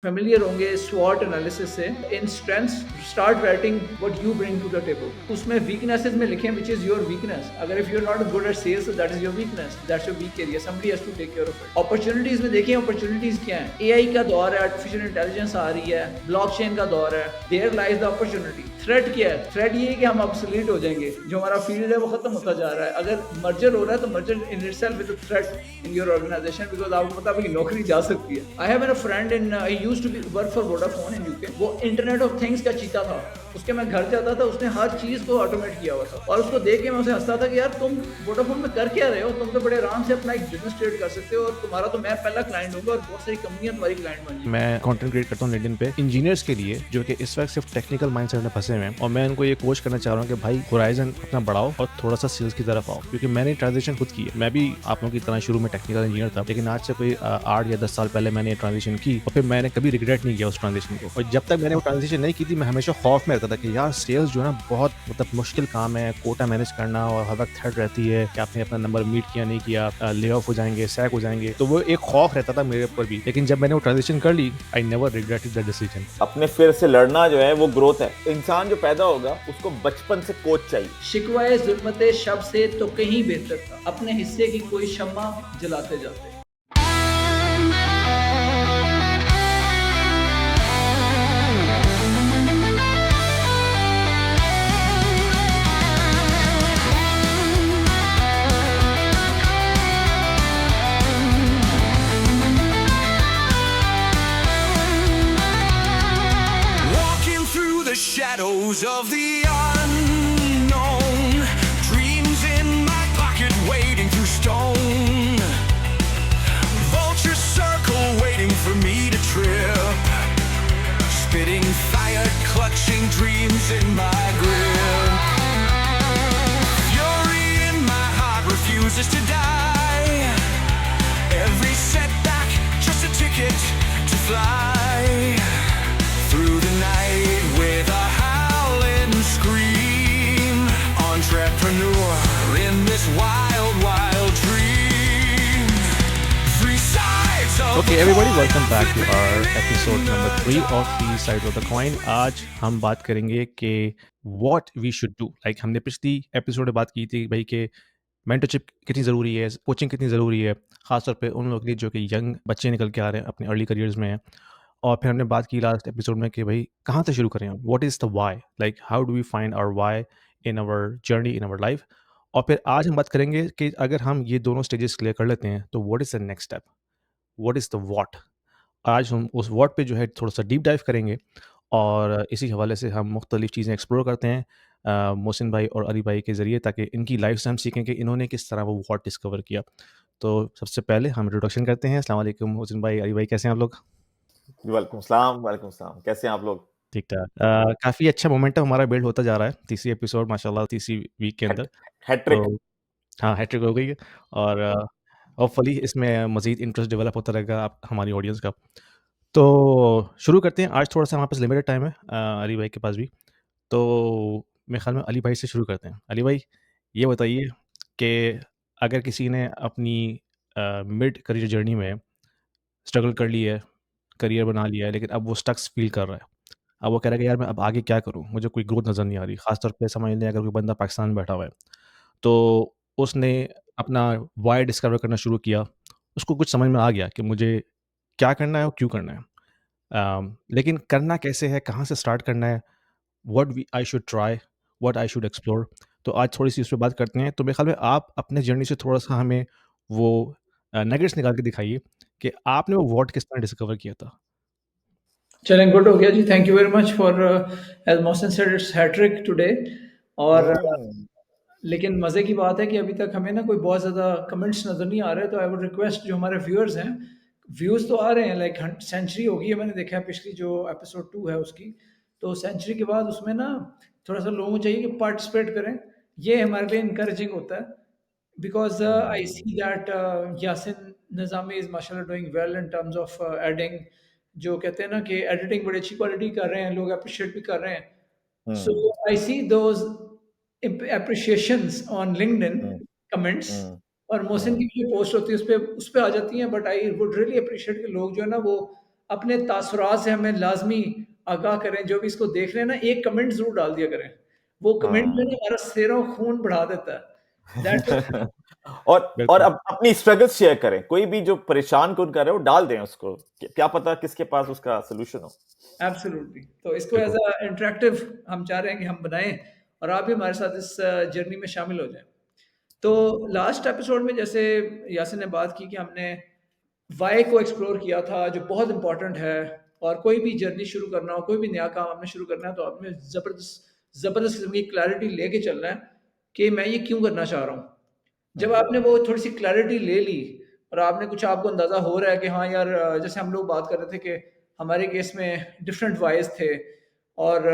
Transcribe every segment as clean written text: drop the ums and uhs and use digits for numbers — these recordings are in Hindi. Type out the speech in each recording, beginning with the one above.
फेमिलियर होंगे स्वॉट एनालिसिस से। In strengths start writing what you bring to the table. उसमें वीकनेसेस में लिखें विच इज योर वीकनेस। अगर if you are not good at sales that is your weakness, that's your weak area, somebody has to take care of it. Opportunities में देखिए अपॉर्चुनिटीज क्या है। एआई का दौर है, आर्टिफिशियल इंटेलिजेंस आ रही है, ब्लॉकचेन का दौर है, there lies the opportunity. Threat क्या है? थ्रेट ये है कि हम ऑब्सोलीट हो जाएंगे, जो हमारा फील्ड है वो खत्म होता जा रहा है। अगर मर्जर हो रहा है तो merger in itself is a threat in your organisation, because आपको पता है कि नौकरी जा सकती है। I have a friend in I used to be work for Vodafone in UK. वो इंटरनेट ऑफ थिंग्स का चीता था। उसके मैं घर जाता था, उसने हर चीज को ऑटोमेट किया हुआ था, और उसको देख के मैं उसे हंसता था कि यार तुम वोडाफोन में कर क्या रहे हो? तुम तो बड़े आराम से अपना एक बिजनेस क्रिएट कर सकते हो, और तुम्हारा तो मैं पहला क्लाइंट हूँ और बहुत सारी कंपनियां तुम्हारी क्लाइंट बन जाएंगी। मैं कंटेंट क्रिएट करता हूँ लिंक्डइन पे इंजीनियर्स के लिए, जो कि इस वक्त सिर्फ टेक्निकल माइंडसेट में फंसे हुए हैं, और मैं उनको ये कोच करना चाह रहा हूँ कि भाई होराइजन अपना बढ़ाओ और थोड़ा सा सेल्स की तरफ आओ, क्योंकि मैंने ट्रांजिशन खुद की है। मैं भी आप लोगों की तरह शुरू में टेक्निकल इंजीनियर था, लेकिन आज से कोई 8 या 10 साल पहले मैंने ट्रांजिशन की, और फिर मैंने कभी रिग्रेट नहीं किया उस ट्रांजिशन को। और जब तक मैंने वो ट्रांजिशन नहीं की थी, मैं हमेशा खौफ में रहता था कि यार सेल्स जो है ना बहुत मतलब मुश्किल काम है, कोटा मैनेज करना, और हर वक्त थ्रेट रहती है कि आपने अपना नंबर मीट किया नहीं किया, ले ऑफ हो जाएंगे, सैक हो जाएंगे। तो वो एक खौफ रहता था मेरे ऊपर भी, लेकिन जब मैंने वो ट्रांजिशन कर ली, I never regretted the decision. अपने फिर से लड़ना जो है वो ग्रोथ है। इंसान जो पैदा होगा उसको बचपन से कोच चाहिए। शिकवाए जुल्मते शब से तो कहीं बेहतर था अपने हिस्से की कोई शम्मा जलाते जाते। Walking through the shadows of the unknown, dreams in my pocket waiting through stone. Vulture circle waiting for me to trip, spitting fire, clutching dreams in my grip. Fury in my heart refuses to die. Every setback just a ticket to fly through the night with a howling scream. Entrepreneur in this wild, wild dream. Three sides of Okay, the everybody, coin welcome I'm back to our flipping. episode number 3 of the Sides of the Coin. आज हम बात करेंगे कि what we should do. Like हमने पिछली एपिसोड में बात की थी भाई कि मेंटरशिप कितनी ज़रूरी है, कोचिंग कितनी ज़रूरी है, खासतौर पे उन लोगों के लिए जो कि यंग बच्चे निकल के आ रहे हैं, अपने अर्ली करियर्स में हैं। और फिर हमने बात की लास्ट एपिसोड में कि भाई कहाँ से शुरू करें हम, what is the why, like how do we find our why in our journey in our life. और फिर आज हम बात करेंगे कि अगर हम ये दोनों स्टेजेस क्लियर कर लेते हैं तो what is the next step, what is the what. आज हम उस व्हाट पे जो है थोड़ा सा डीप डाइव करेंगे, और इसी हवाले से हम मुख्तलिफ चीज़ें एक्सप्लोर करते हैं मोहसिन भाई और अली भाई के ज़रिए, ताकि इनकी लाइफ से हम सीखें कि इन्होंने किस तरह वो व्हाट डिस्कवर किया। तो सबसे पहले हम इंट्रोडक्शन करते हैं। अस्सलाम वालेकुम मोहसिन भाई, अली भाई, कैसे हैं आप लोग? वालेकुम सलाम, वालेकुम सलाम। कैसे हैं आप लोग? ठीक ठाक। काफ़ी अच्छा मोमेंटम हमारा बिल्ड होता जा रहा है, तीसरी एपिसोड माशाल्लाह, तीसरी वीक के अंदर। तो हैट्रिक। हाँ, हैट्रिक हो गई है, और होपफुली इसमें मज़ीद इंटरेस्ट डेवलप होता रहेगा आप हमारी ऑडियंस का। तो शुरू करते हैं। आज थोड़ा-सा हमारे पास लिमिटेड टाइम है, अली भाई के पास भी। तो मेरे ख़्याल में अली भाई से शुरू करते हैं। अली भाई, ये बताइए कि अगर किसी ने अपनी मिड करियर जर्नी में स्ट्रगल कर ली है, करियर बना लिया है, लेकिन अब वो स्टक्स फ़ील कर रहा है। अब वो कह रहा है कि यार मैं अब आगे क्या करूँ? मुझे कोई ग्रोथ नज़र नहीं आ रही। ख़ास तौर पे समझ लें अगर कोई बंदा पाकिस्तान में बैठा हुआ है, तो उसने अपना व्हाय डिस्कवर करना शुरू किया। उसको कुछ समझ में आ गया कि मुझे क्या करना है और क्यों करना है। लेकिन करना कैसे है, कहाँ से स्टार्ट करना है, what we I should try, what I should explore. तो आज थोड़ी-सी उस पे बात करते हैं। तो मेरे ख़्याल में आप अपने जर्नी से थोड़ा-सा हमें वो नगेट्स निकाल के दिखाइए कि आपने वो व्हाट किस तरह डिस्कवर किया था? चलें, गुड हो गया जी। Thank you very much for as Mohsin said it's hattrick today. और हम्म। लेकिन मज़े की बात है कि अभी तक हमें ना कोई बहुत ज़्यादा कमेंट्स नज़र नहीं आ रहे, तो आई वुड रिक्वेस्ट जो हमारे व्यूअर्स हैं, व्यूज़ तो आ रहे हैं, लाइक सेंचुरी हो गई है, मैंने देखा है पिछली जो एपिसोड 2 है उसकी। तो सेंचुरी के बाद उसमें ना थोड़ा सा लोगों को चाहिए कि पार्टिसिपेट करें। ये हमारे लिए इंकरेजिंग होता है, because I see that Yasin Nizami is mashallah doing well in terms of adding, जो कहते हैं ना कि एडिटिंग बड़ी अच्छी क्वालिटी कर रहे हैं, लोग अप्रिशिएट भी कर रहे हैं। So hmm. I see those appreciations on LinkedIn hmm. Comments, और मोहसिन हम्म। की जो पोस्ट होती है उस पे आ जाती हैं, but I would really appreciate कि लोग जो है ना वो अपने तासुरात से हमें लाजमी आगाह करें। जो भी इसको देख रहे हैं ना, एक कमेंट ज़रूर डाल दिया करें। वो कमेंट जो है ना हाँ हमारा सेरों खून बढ़ा देता है। दैट और बिल्कुल। अपनी स्ट्रगल्स शेयर करें, कोई भी जो परेशान कौन कर रहे हो डाल दें उसको, क्या पता किसके पास उसका सोल्यूशन हो। एब्सोल्युटली। तो इसको एज बिल्कुल। अ इंटरेक्टिव हम चाह रहे हैं कि हम बनाएं और आप भी हमारे साथ इस जर्नी में शामिल हो जाएं। तो लास्ट एपिसोड में जैसे यासिन ने बात की कि हमने वाई को एक्सप्लोर किया था, जो बहुत इंपॉर्टेंट है। और कोई भी जर्नी शुरू करना हो, कोई भी नया काम आपने शुरू करना है, तो आपने ज़बरदस्त ज़बरदस्त किस्म की क्लैरिटी लेके चलना है कि मैं ये क्यों करना चाह रहा हूँ। जब आपने वो थोड़ी सी क्लैरिटी ले ली और आपने कुछ आपको अंदाज़ा हो रहा है कि हाँ यार, जैसे हम लोग बात कर रहे थे कि हमारे केस में डिफरेंट वाइज थे और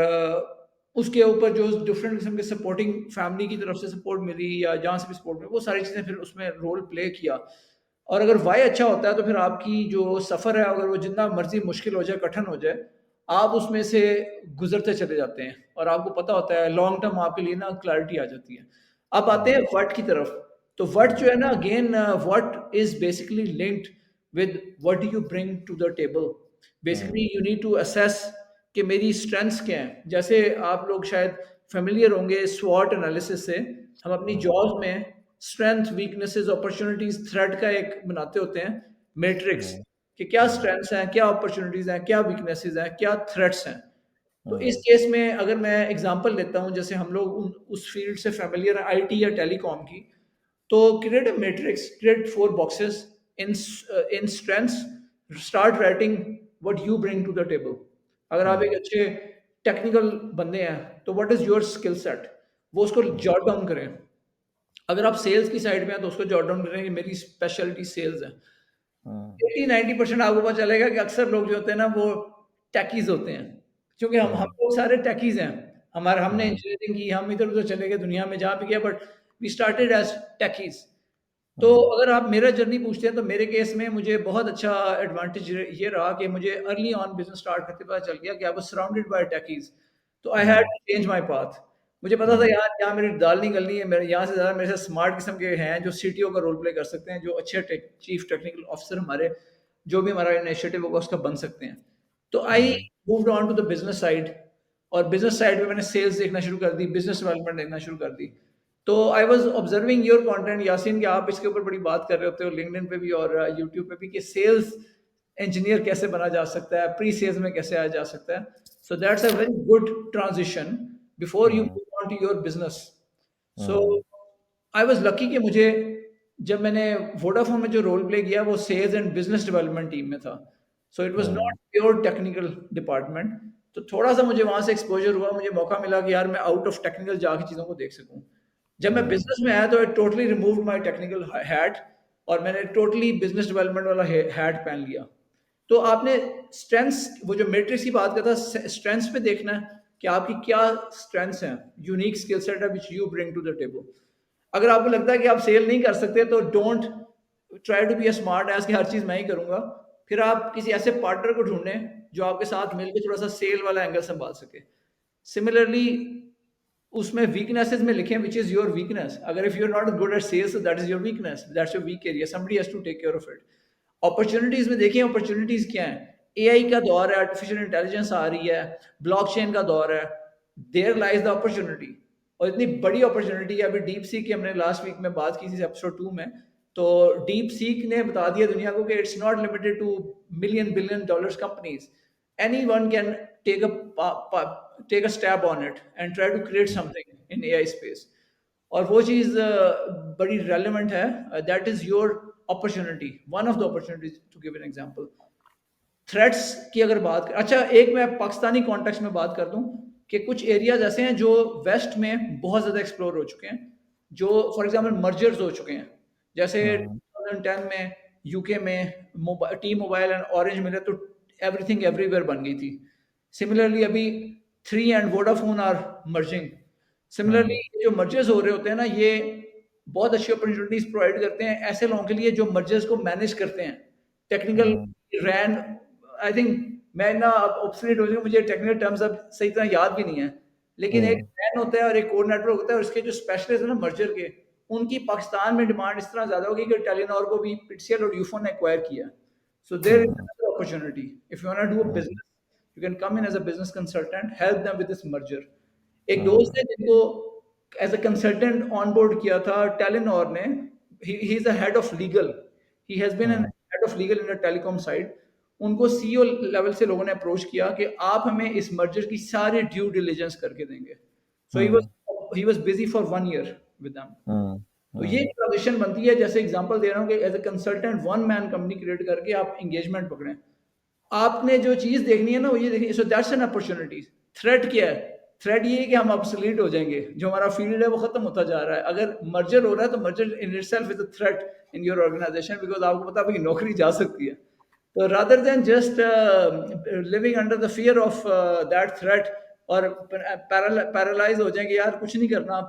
उसके ऊपर जो डिफरेंट किस्म के सपोर्टिंग फैमिली की तरफ से सपोर्ट मिली या जहाँ से भी सपोर्ट मिली, वो सारी चीज़ें फिर उसमें रोल प्ले किया। और अगर वाई अच्छा होता है तो फिर आपकी जो सफ़र है, अगर वो जितना मर्जी मुश्किल हो जाए, कठिन हो जाए, आप उसमें से गुजरते चले जाते हैं और आपको पता होता है लॉन्ग टर्म आपके लिए ना क्लैरिटी आ जाती है। अब आते हैं व्हाट की तरफ। तो व्हाट जो है ना, again what is basically linked with what do you bring to the table. Basically you need to assess कि मेरी स्ट्रेंथ्स क्या हैं। जैसे आप लोग शायद फेमिलियर होंगे स्वॉट एनालिसिस से। हम अपनी जॉब में स्ट्रेंथ, वीकनेसेस, अपॉर्चुनिटीज, थ्रेट का एक बनाते होते हैं मैट्रिक्स कि क्या स्ट्रेंथ्स हैं, क्या अपॉर्चुनिटीज हैं, क्या वीकनेसेस हैं, क्या थ्रेट्स हैं। तो इस केस में अगर मैं एग्जांपल लेता हूं, जैसे हम लोग उस फील्ड से फेमिलियर हैं, आईटी या टेलीकॉम की, तो create a matrix, create 4 boxes in strengths, start writing what you bring to the table. अगर आप एक अच्छे टेक्निकल बंदे हैं तो what is your skill set, वो उसको जॉट डाउन करें। अगर आप सेल्स की साइड में हैं तो उसको जॉट डाउन करें कि मेरी स्पेशलिटी सेल्स है। 80-90% आपको पता चलेगा कि अक्सर लोग जो होते हैं ना, वो टेकीज होते हैं, क्योंकि हम लोग सारे टेकीज हैं। हमने इंजीनियरिंग की, हम इधर उधर चले गए दुनिया में जहाँ भी गया, but we started as techies. तो अगर आप मेरा जर्नी पूछते हैं तो मेरे केस में मुझे बहुत अच्छा एडवांटेज ये रहा कि मुझे अर्ली ऑन बिजनेस स्टार्ट करते पता चल गया कि I was surrounded by techies. तो I had to change my path. मुझे पता था यार यहाँ मेरी दाल नहीं गलनी है, मेरे यहाँ से ज़्यादा मेरे से स्मार्ट किस्म के हैं जो सीटीओ का रोल प्ले कर सकते हैं, जो अच्छे चीफ टेक्निकल ऑफिसर हमारे, जो भी हमारा इनिशिएटिव होगा उसका बन सकते हैं। तो I moved on to the business side. और बिजनेस साइड में मैंने सेल्स देखना शुरू कर दी, बिजनेस डेवलपमेंट देखना शुरू कर दी। तो I was observing your content Yasin, कि आप इसके ऊपर बड़ी बात कर रहे होते हो लिंक्डइन पे भी और यूट्यूब पे भी, कि सेल्स इंजीनियर कैसे बना जा सकता है, प्री सेल्स में कैसे आया जा सकता है। So that's a very good transition before you move on to your business. So I was lucky कि मुझे, जब मैंने वोडाफोन में जो रोल प्ले किया वो sales and business development team में था। So it was not pure technical department. तो थोड़ा सा मुझे वहां से एक्सपोजर हुआ, मुझे मौका मिला कि यार मैं आउट ऑफ टेक्निकल जाके चीज़ों को देख सकूं। जब मैं बिजनेस में आया तो I totally removed my technical hat और मैंने टोटली बिजनेस डेवलपमेंट वाला हैट पहन लिया। तो आपने स्ट्रेंथ्स, वो जो मैट्रिक्स की बात करता है, स्ट्रेंथ्स पे देखना है कि आपकी क्या स्ट्रेंथ्स हैं, यूनिक स्किल सेट है which you bring to the table. अगर आपको लगता है कि आप सेल नहीं कर सकते तो don't try to be a smart as कि हर चीज़ मैं ही करूंगा। फिर आप किसी ऐसे पार्टनर को ढूंढें जो आपके साथ मिलकर थोड़ा सा सेल वाला एंगल संभाल सके। सिमिलरली उसमें वीकनेसेस में लिखें विच इज योर वीकनेस। अगर if you are not good at sales, that is your weakness, that's your weak area, somebody has to take care of it. Opportunities में देखें अपॉर्चुनिटीज क्या है। एआई का दौर है, आर्टिफिशियल इंटेलिजेंस आ रही है, ब्लॉकचेन का दौर है, देयर लाइज द अपॉर्चुनिटी। और इतनी बड़ी अपॉर्चुनिटी है। अभी डीप सीक की हमने लास्ट वीक में बात की थी एपिसोड 2 में, तो डीप सीक ने बता दिया दुनिया को कि it's not limited to million billion dollars companies. Anyone can take a step on it and try to create something in AI space. और वो चीज़ बड़ी रेलेवेंट है। That is your opportunity, one of the opportunities. To give an example, threats की अगर बात अच्छा, एक मैं पाकिस्तानी कॉन्टेक्स्ट में बात कर दूं कि कुछ एरियाज ऐसे हैं जो वेस्ट में बहुत ज़्यादा एक्सप्लोर हो चुके हैं, जो फॉर एग्जांपल मर्जर्स हो चुके हैं। जैसे 2010 में यूके में टी मोबाइल एंड ऑरेंज मिले तो एवरीथिंग एवरीवेयर बन गई थी। सिमिलरली अभी 3 and Vodafone are merging. Similarly जो मर्जर्स हो रहे होते हैं ना, ये बहुत अच्छी अपॉर्चुनिटीज प्रोवाइड करते हैं ऐसे लोगों के लिए जो मर्जर्स को मैनेज करते हैं। टेक्निकल रैन, आई थिंक मैं ना ऑब्सोलीट हो जाऊंगा, मुझे टेक्निकल टर्म्स अब सही तरह याद भी नहीं है, लेकिन एक रैन होता है और एक कोर नेटवर्क होता है, और इसके जो स्पेशलिस्ट है ना मर्जर के, उनकी पाकिस्तान में डिमांड इस तरह ज्यादा होगी कि टेलीनॉर को भी पिक्सेल और यूफोन ने एक्वायर किया। So there is opportunity. If you want to do a business, you can come in as a business consultant, help them with this merger. एक दोस्त है जिनको एज अ कंसल्टेंट ऑनबोर्ड किया था टेलीनॉर ने. He is a head of legal. He has been an head of legal in the telecom side. उनको सीईओ लेवल से लोगों ने अप्रोच किया कि आप हमें इस मर्जर की सारी ड्यू डिलिजेंस करके देंगे. So he was busy for 1 year with them. तो ये ट्रांजिशन बनती है. जैसे एग्जांपल दे रहा हूँ कि as a consultant one man company create करके आप एंगेजमेंट पकड़ें. आपने जो चीज देखनी है ना वो ये देखनी. So that's an opportunity. Threat क्या है? थ्रेट ये है कि हम ऑब्सोलीट हो जाएंगे. जो हमारा फील्ड है वो खत्म होता जा रहा है. अगर मर्जर हो रहा है तो merger in itself is a threat in your organisation, because आपको पता है कि नौकरी जा सकती है. तो rather than just living under the fear of that threat और पैरालाइज हो जाएंगे, यार कुछ नहीं करना,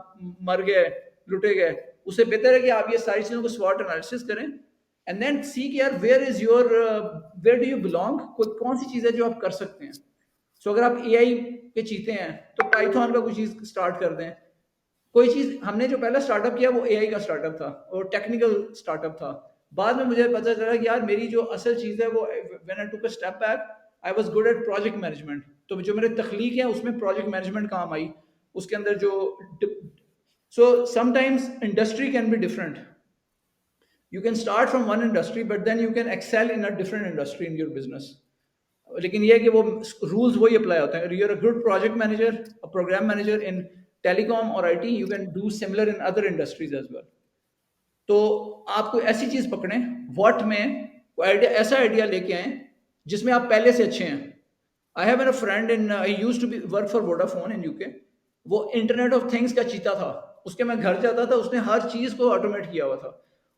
मर गए, लुटे गए, उससे बेहतर है कि आप ये सारी चीज़ों को स्वॉट एनालिसिस करें एंड देन सी कि यार वेयर डू यू बिलोंग, कौन सी चीज़ है जो आप कर सकते हैं. सो अगर आप एआई पे चीते हैं तो पाइथन का कोई चीज़ स्टार्ट कर दें. कोई चीज़ हमने जो पहला स्टार्टअप किया वो एआई का स्टार्टअप था और टेक्निकल स्टार्टअप था. बाद में मुझे पता चला कि यार मेरी जो असल चीज़ है वो when I took a step back I was good at project management. तो जो मेरे तख्लीक है उसमें प्रोजेक्ट मैनेजमेंट काम आई. उसके अंदर जो so sometimes industry can be different. You can start from one industry but then you can excel in a different industry in your business. लेकिन ये है कि वो रूल्स वही अप्लाई होते हैं. You're a good project manager, a program manager in telecom or IT, you can do similar in other industries as well. तो आपको ऐसी चीज पकड़ें व्हाट में ऐसा आइडिया लेके आए जिसमें आप पहले से अच्छे हैं. I have a friend in he used to be work for Vodafone in UK. वो इंटरनेट ऑफ थिंग्स का चीता था. उसके मैं घर जाता था, उसने हर चीज को ऑटोमेट किया हुआ था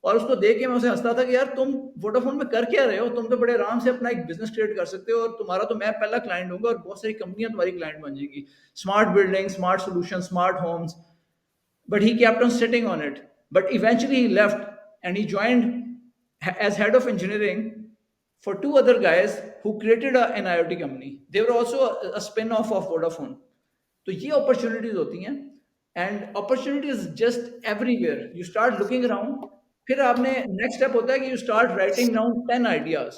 और उसको देख के मैं उसे हंसता था कि यार तुम वोडाफोन में कर क्या रहे हो, तुम तो बड़े आराम से अपना एक बिजनेस क्रिएट कर सकते हो और तुम्हारा तो मैं पहला क्लाइंट होगा और बहुत सारी कंपनियां तुम्हारी क्लाइंट बन जाएंगी. Smart building, smart solution, smart homes. But he kept on sitting on it. But eventually he left and he joined as head of engineering for two other guys who created an IoT company. They were also a spin-off of Vodafone. तो ये opportunities होती हैं and opportunities just everywhere. You start looking around. फिर आपने next step होता है कि you start writing down 10 ideas.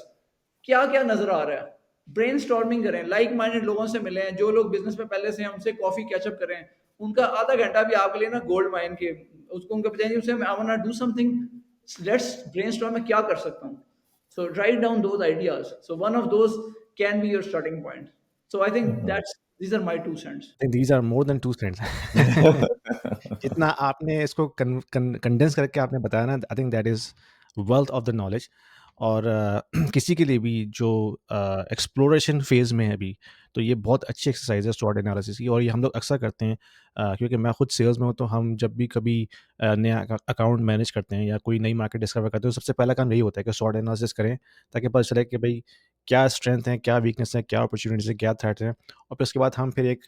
क्या क्या नजर आ रहा है. ब्रेनस्टॉर्मिंग करें, लाइक माइंडेड लोगों से मिलें, जो लोग बिजनेस में पहले से हैं उनसे कॉफी कैचअप करें. उनका आधा घंटा भी आपके लिए ना गोल्ड माइन के उसको उनका बताइए उसे I want to do something, let's brainstorm में क्या कर सकता हूँ. So write down those ideas. So one of those can be your starting point. So I think that's these are my 2 cents. I think these are more than 2 cents. जितना आपने इसको कंडेंस करके आपने बताया ना, आई think that is wealth of the knowledge. और किसी के लिए भी जो एक्सप्लोरेशन फेज़ में है अभी, तो ये बहुत अच्छी एक्सरसाइज है SWOT एनालिसिस की. और ये हम लोग अक्सर करते हैं क्योंकि मैं खुद सेल्स में हूँ. तो हम जब भी कभी नया अकाउंट मैनेज करते हैं या कोई नई मार्केट डिस्कवर करते हैं तो सबसे पहला काम यही होता है कि SWOT एनालिसिस करें ताकि पता चले कि भाई क्या स्ट्रेंथ है, क्या वीकनेस है, क्या अपॉर्चुनिटीज है, क्या थ्रेट है. और फिर उसके बाद हम फिर एक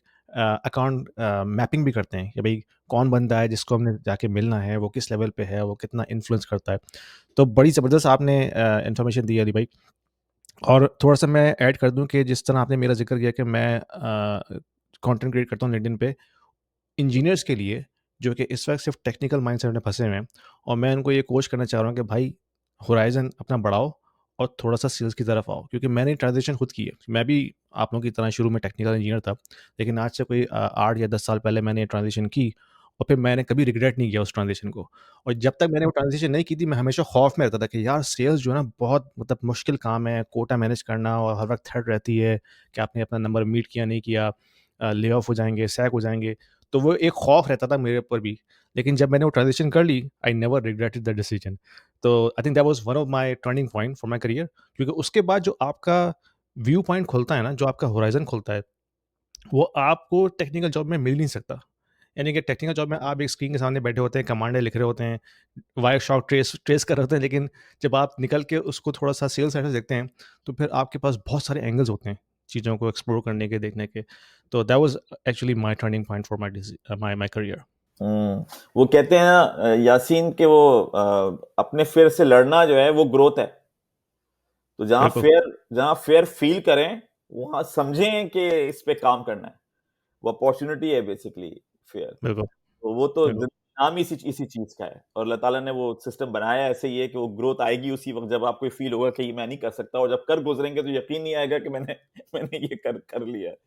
अकाउंट मैपिंग भी करते हैं कि भाई कौन बंदा है जिसको हमने जाके मिलना है, वो किस लेवल पे है, वो कितना इन्फ्लुएंस करता है. तो बड़ी ज़बरदस्त आपने इन्फॉर्मेशन दी अली भाई. और थोड़ा सा मैं ऐड कर दूं कि जिस तरह आपने मेरा जिक्र किया कि मैं कंटेंट क्रिएट करता हूँ लिंक्डइन पे इंजीनियर्स के लिए जो कि इस वक्त सिर्फ टेक्निकल माइंडसेट में फंसे हुए हैं. और मैं उनको ये कोच करना चाह रहा हूँ कि भाई होराइजन अपना बढ़ाओ और थोड़ा सा सेल्स की तरफ आओ. क्योंकि मैंने ट्रांजिशन खुद की है. मैं भी आप लोगों की तरह शुरू में टेक्निकल इंजीनियर था, लेकिन आज से कोई 8 या 10 साल पहले मैंने ट्रांजिशन की और फिर मैंने कभी रिग्रेट नहीं किया उस ट्रांजिशन को. और जब तक मैंने वो ट्रांजिशन नहीं की थी मैं हमेशा खौफ में रहता था कि यार सेल्स जो है ना बहुत मतलब मुश्किल काम है, कोटा मैनेज करना और हर वक्त थ्रेट रहती है कि आपने अपना नंबर मीट किया नहीं किया, ले ऑफ हो जाएंगे, सैक हो जाएंगे. तो वो एक खौफ रहता था मेरे ऊपर भी. लेकिन जब मैंने वो ट्रांजिशन कर ली I never regretted the decision. तो I think that was one of my turning point for my career. क्योंकि उसके बाद जो आपका व्यू पॉइंट खुलता है ना, जो आपका होराइजन खुलता है, वो आपको टेक्निकल जॉब में मिल नहीं सकता. यानी कि टेक्निकल जॉब में आप एक स्क्रीन के सामने बैठे होते हैं, कमांडें लिख रहे होते हैं, वायर शॉट ट्रेस कर रहे होते हैं. लेकिन जब आप निकल के उसको थोड़ा सा सेल्स साइड से देखते हैं तो फिर आपके पास बहुत सारे एंगल्स होते हैं चीज़ों को एक्सप्लोर करने के, देखने के. तो that was actually my turning point for my career. वो कहते हैं ना यासीन के वो अपने फेयर से लड़ना जो है वो ग्रोथ है. तो जहां फेयर फील करें वहां समझें कि इस पे काम करना है. वो अपॉर्चुनिटी है बेसिकली फेयर. बिल्कुल. तो वो तो नाम ही इसी चीज का है, और अल्लाह ताला ने वो सिस्टम बनाया ऐसे ही है कि वो ग्रोथ आएगी उसी वक्त जब आपको फील होगा कि ये मैं नहीं कर सकता, और जब कर गुजरेंगे तो यकीन नहीं आएगा कि मैंने मैंने ये कर लिया है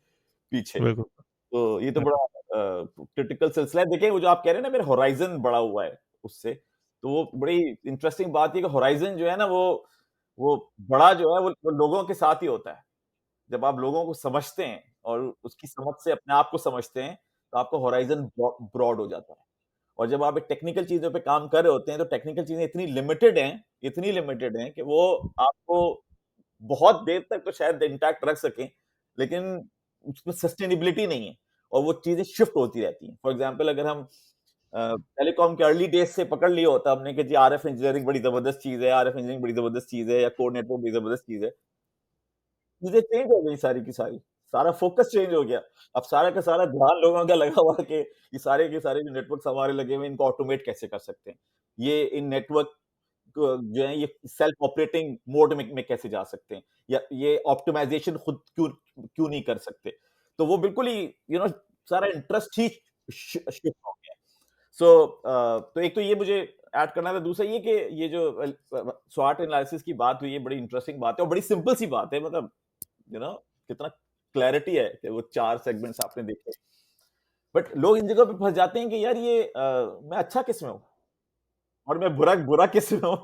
पीछे। बिल्कुल। तो ये तो बड़ा क्रिटिकल सिलसिला है। देखिए वो जो आप कह रहे हैं ना, मेरा होराइजन बड़ा हुआ है उससे, तो वो बड़ी इंटरेस्टिंग बात है कि होराइजन जो है ना वो बड़ा जो है वो लोगों के साथ ही होता है। जब आप लोगों को समझते हैं और उसकी समझ से अपने आप को समझते हैं, तो आपका होराइजन ब्रॉड हो जाता है। और जब आप एक टेक्निकल चीजों पे काम कर रहे होते हैं, तो टेक्निकल चीजें इतनी लिमिटेड हैं कि वो आपको बहुत देर तक तो शायद इंटैक्ट रख सकें, लेकिन उसमें सस्टेनेबिलिटी नहीं है और वो चीजें शिफ्ट होती रहती हैं। फॉर एग्जांपल अगर हम टेलीकॉम के अर्ली डेज से पकड़ लिया होता हमने कि जी आरएफ इंजीनियरिंग बड़ी जबरदस्त चीज है, आरएफ इंजीनियरिंग बड़ी जबरदस्त चीज है, या कोर नेटवर्क बड़ी जबरदस्त चीज है, चीजें चेंज हो गई सारी की सारी, सारा फोकस चेंज हो गया। अब सारा का सारा ध्यान लोगों का लगा हुआ है कि ये सारे के सारे जो नेटवर्क्स हमारे लगे हुए हैं, इनको ऑटोमेट कैसे कर सकते हैं, ये इन नेटवर्क जो है ये सेल्फ ऑपरेटिंग मोड में कैसे जा सकते हैं, या ये ऑप्टिमाइजेशन खुद क्यों क्यों नहीं कर सकते। तो वो बिल्कुल ही सारा इंटरेस्ट ही शिफ्ट हो गया। सो तो एक तो ये मुझे ऐड करना था, दूसरा ये कि ये जो स्वॉट एनालिसिस की बात हुई है, बड़ी इंटरेस्टिंग बात है और बड़ी सिंपल सी बात है, मतलब कितना क्लैरिटी है कि वो 4 सेगमेंट्स आपने देखे। बट लोग इन जगह पे फंस जाते हैं कि यार ये मैं अच्छा किस में हूँ और मैं बुरा किस में हूँ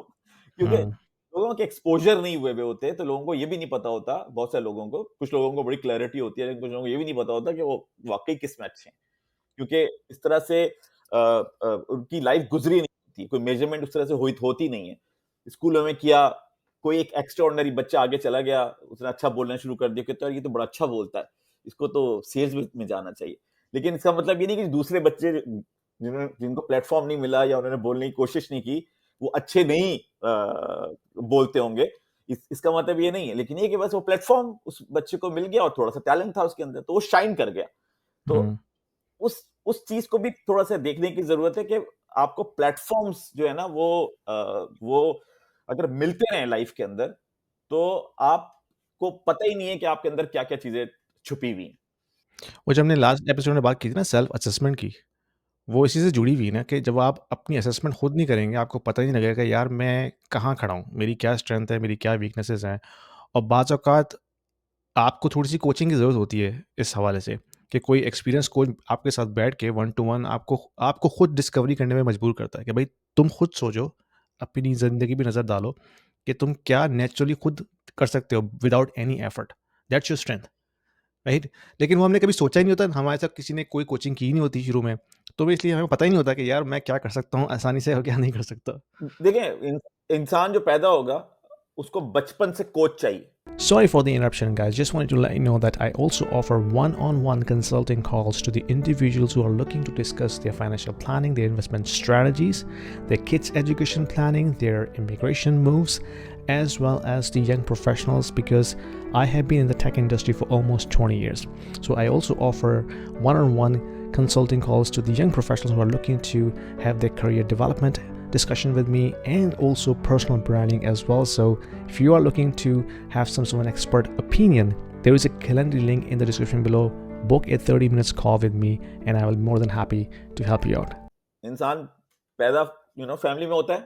क्योंकि हुँ, लोगों के एक्सपोजर नहीं हुए होते, तो लोगों को ये भी नहीं पता होता, बहुत सारे लोगों को, कुछ लोगों को बड़ी क्लैरिटी होती है, लेकिन कुछ लोगों को ये भी नहीं पता होता कि वो वाकई किस में अच्छे हैं, क्योंकि इस तरह से उनकी लाइफ गुजरी नहीं होती, कोई मेजरमेंट उस तरह से होती नहीं है। स्कूलों में किया, कोई एक एक्स्ट्राऑर्डिनरी बच्चा आगे चला गया, उसने अच्छा बोलना शुरू कर दिया, कहते हैं ये तो बड़ा अच्छा बोलता है, इसको तो सेल्स में जाना चाहिए। लेकिन इसका मतलब ये नहीं कि दूसरे बच्चे जिनको प्लेटफॉर्म नहीं मिला या उन्होंने बोलने की कोशिश नहीं की, वो अच्छे नहीं बोलते होंगे, इसका मतलब ये नहीं है। लेकिन ये कि बस वो प्लेटफॉर्म उस बच्चे को मिल गया और थोड़ा सा टैलेंट था उसके अंदर, तो वो शाइन कर गया। तो हुँ। उस चीज को भी थोड़ा सा देखने की जरूरत है कि आपको प्लेटफॉर्म्स जो है ना वो अगर मिलते रहे लाइफ के अंदर, तो आपको पता ही नहीं है कि आपके अंदर क्या क्या चीजें छुपी हुई हैं। वो जो हमने लास्ट एपिसोड में बात की थी ना सेल्फ असेसमेंट की, वो इसी से जुड़ी हुई है ना कि जब आप अपनी असेसमेंट खुद नहीं करेंगे, आपको पता ही नहीं लगेगा कि यार मैं कहाँ खड़ा हूँ, मेरी क्या स्ट्रेंथ है, मेरी क्या वीकनेसेस हैं। और बाज़ औक़ात आपको थोड़ी-सी कोचिंग की ज़रूरत होती है इस हवाले से कि कोई एक्सपीरियंस कोच आपके साथ बैठ के वन टू वन आपको आपको खुद डिस्कवरी करने में मजबूर करता है कि भाई तुम खुद सोचो, अपनी ज़िंदगी पे नज़र डालो कि तुम क्या नेचुरली खुद कर सकते हो without any effort. That's your strength, right? लेकिन वो हमने कभी सोचा ही नहीं होता, हमारे साथ किसी ने कोई कोचिंग की ही नहीं होती शुरू में, तो इसलिए हमें पता ही नहीं होता कि यार मैं क्या कर सकता हूँ आसानी से और क्या नहीं कर सकता। देखें, इंसान जो पैदा होगा उसको बचपन से कोच चाहिए। Sorry for the interruption, guys. Just wanted to let you know that I also offer one-on-one consulting calls to the individuals who are looking to discuss their financial planning, their investment strategies, their kids' education planning, their immigration moves, as well as the young professionals, because I have been in the tech industry for almost 20 years. So I also offer one-on-one consulting calls to the young professionals who are looking to have their career development discussion with me, and also personal branding as well. So if you are looking to have some sort of an expert opinion, there is a calendar link in the description below. Book a 30 minutes call with me and I will be more than happy to help you out. इंसान पैदा फैमिली में होता है,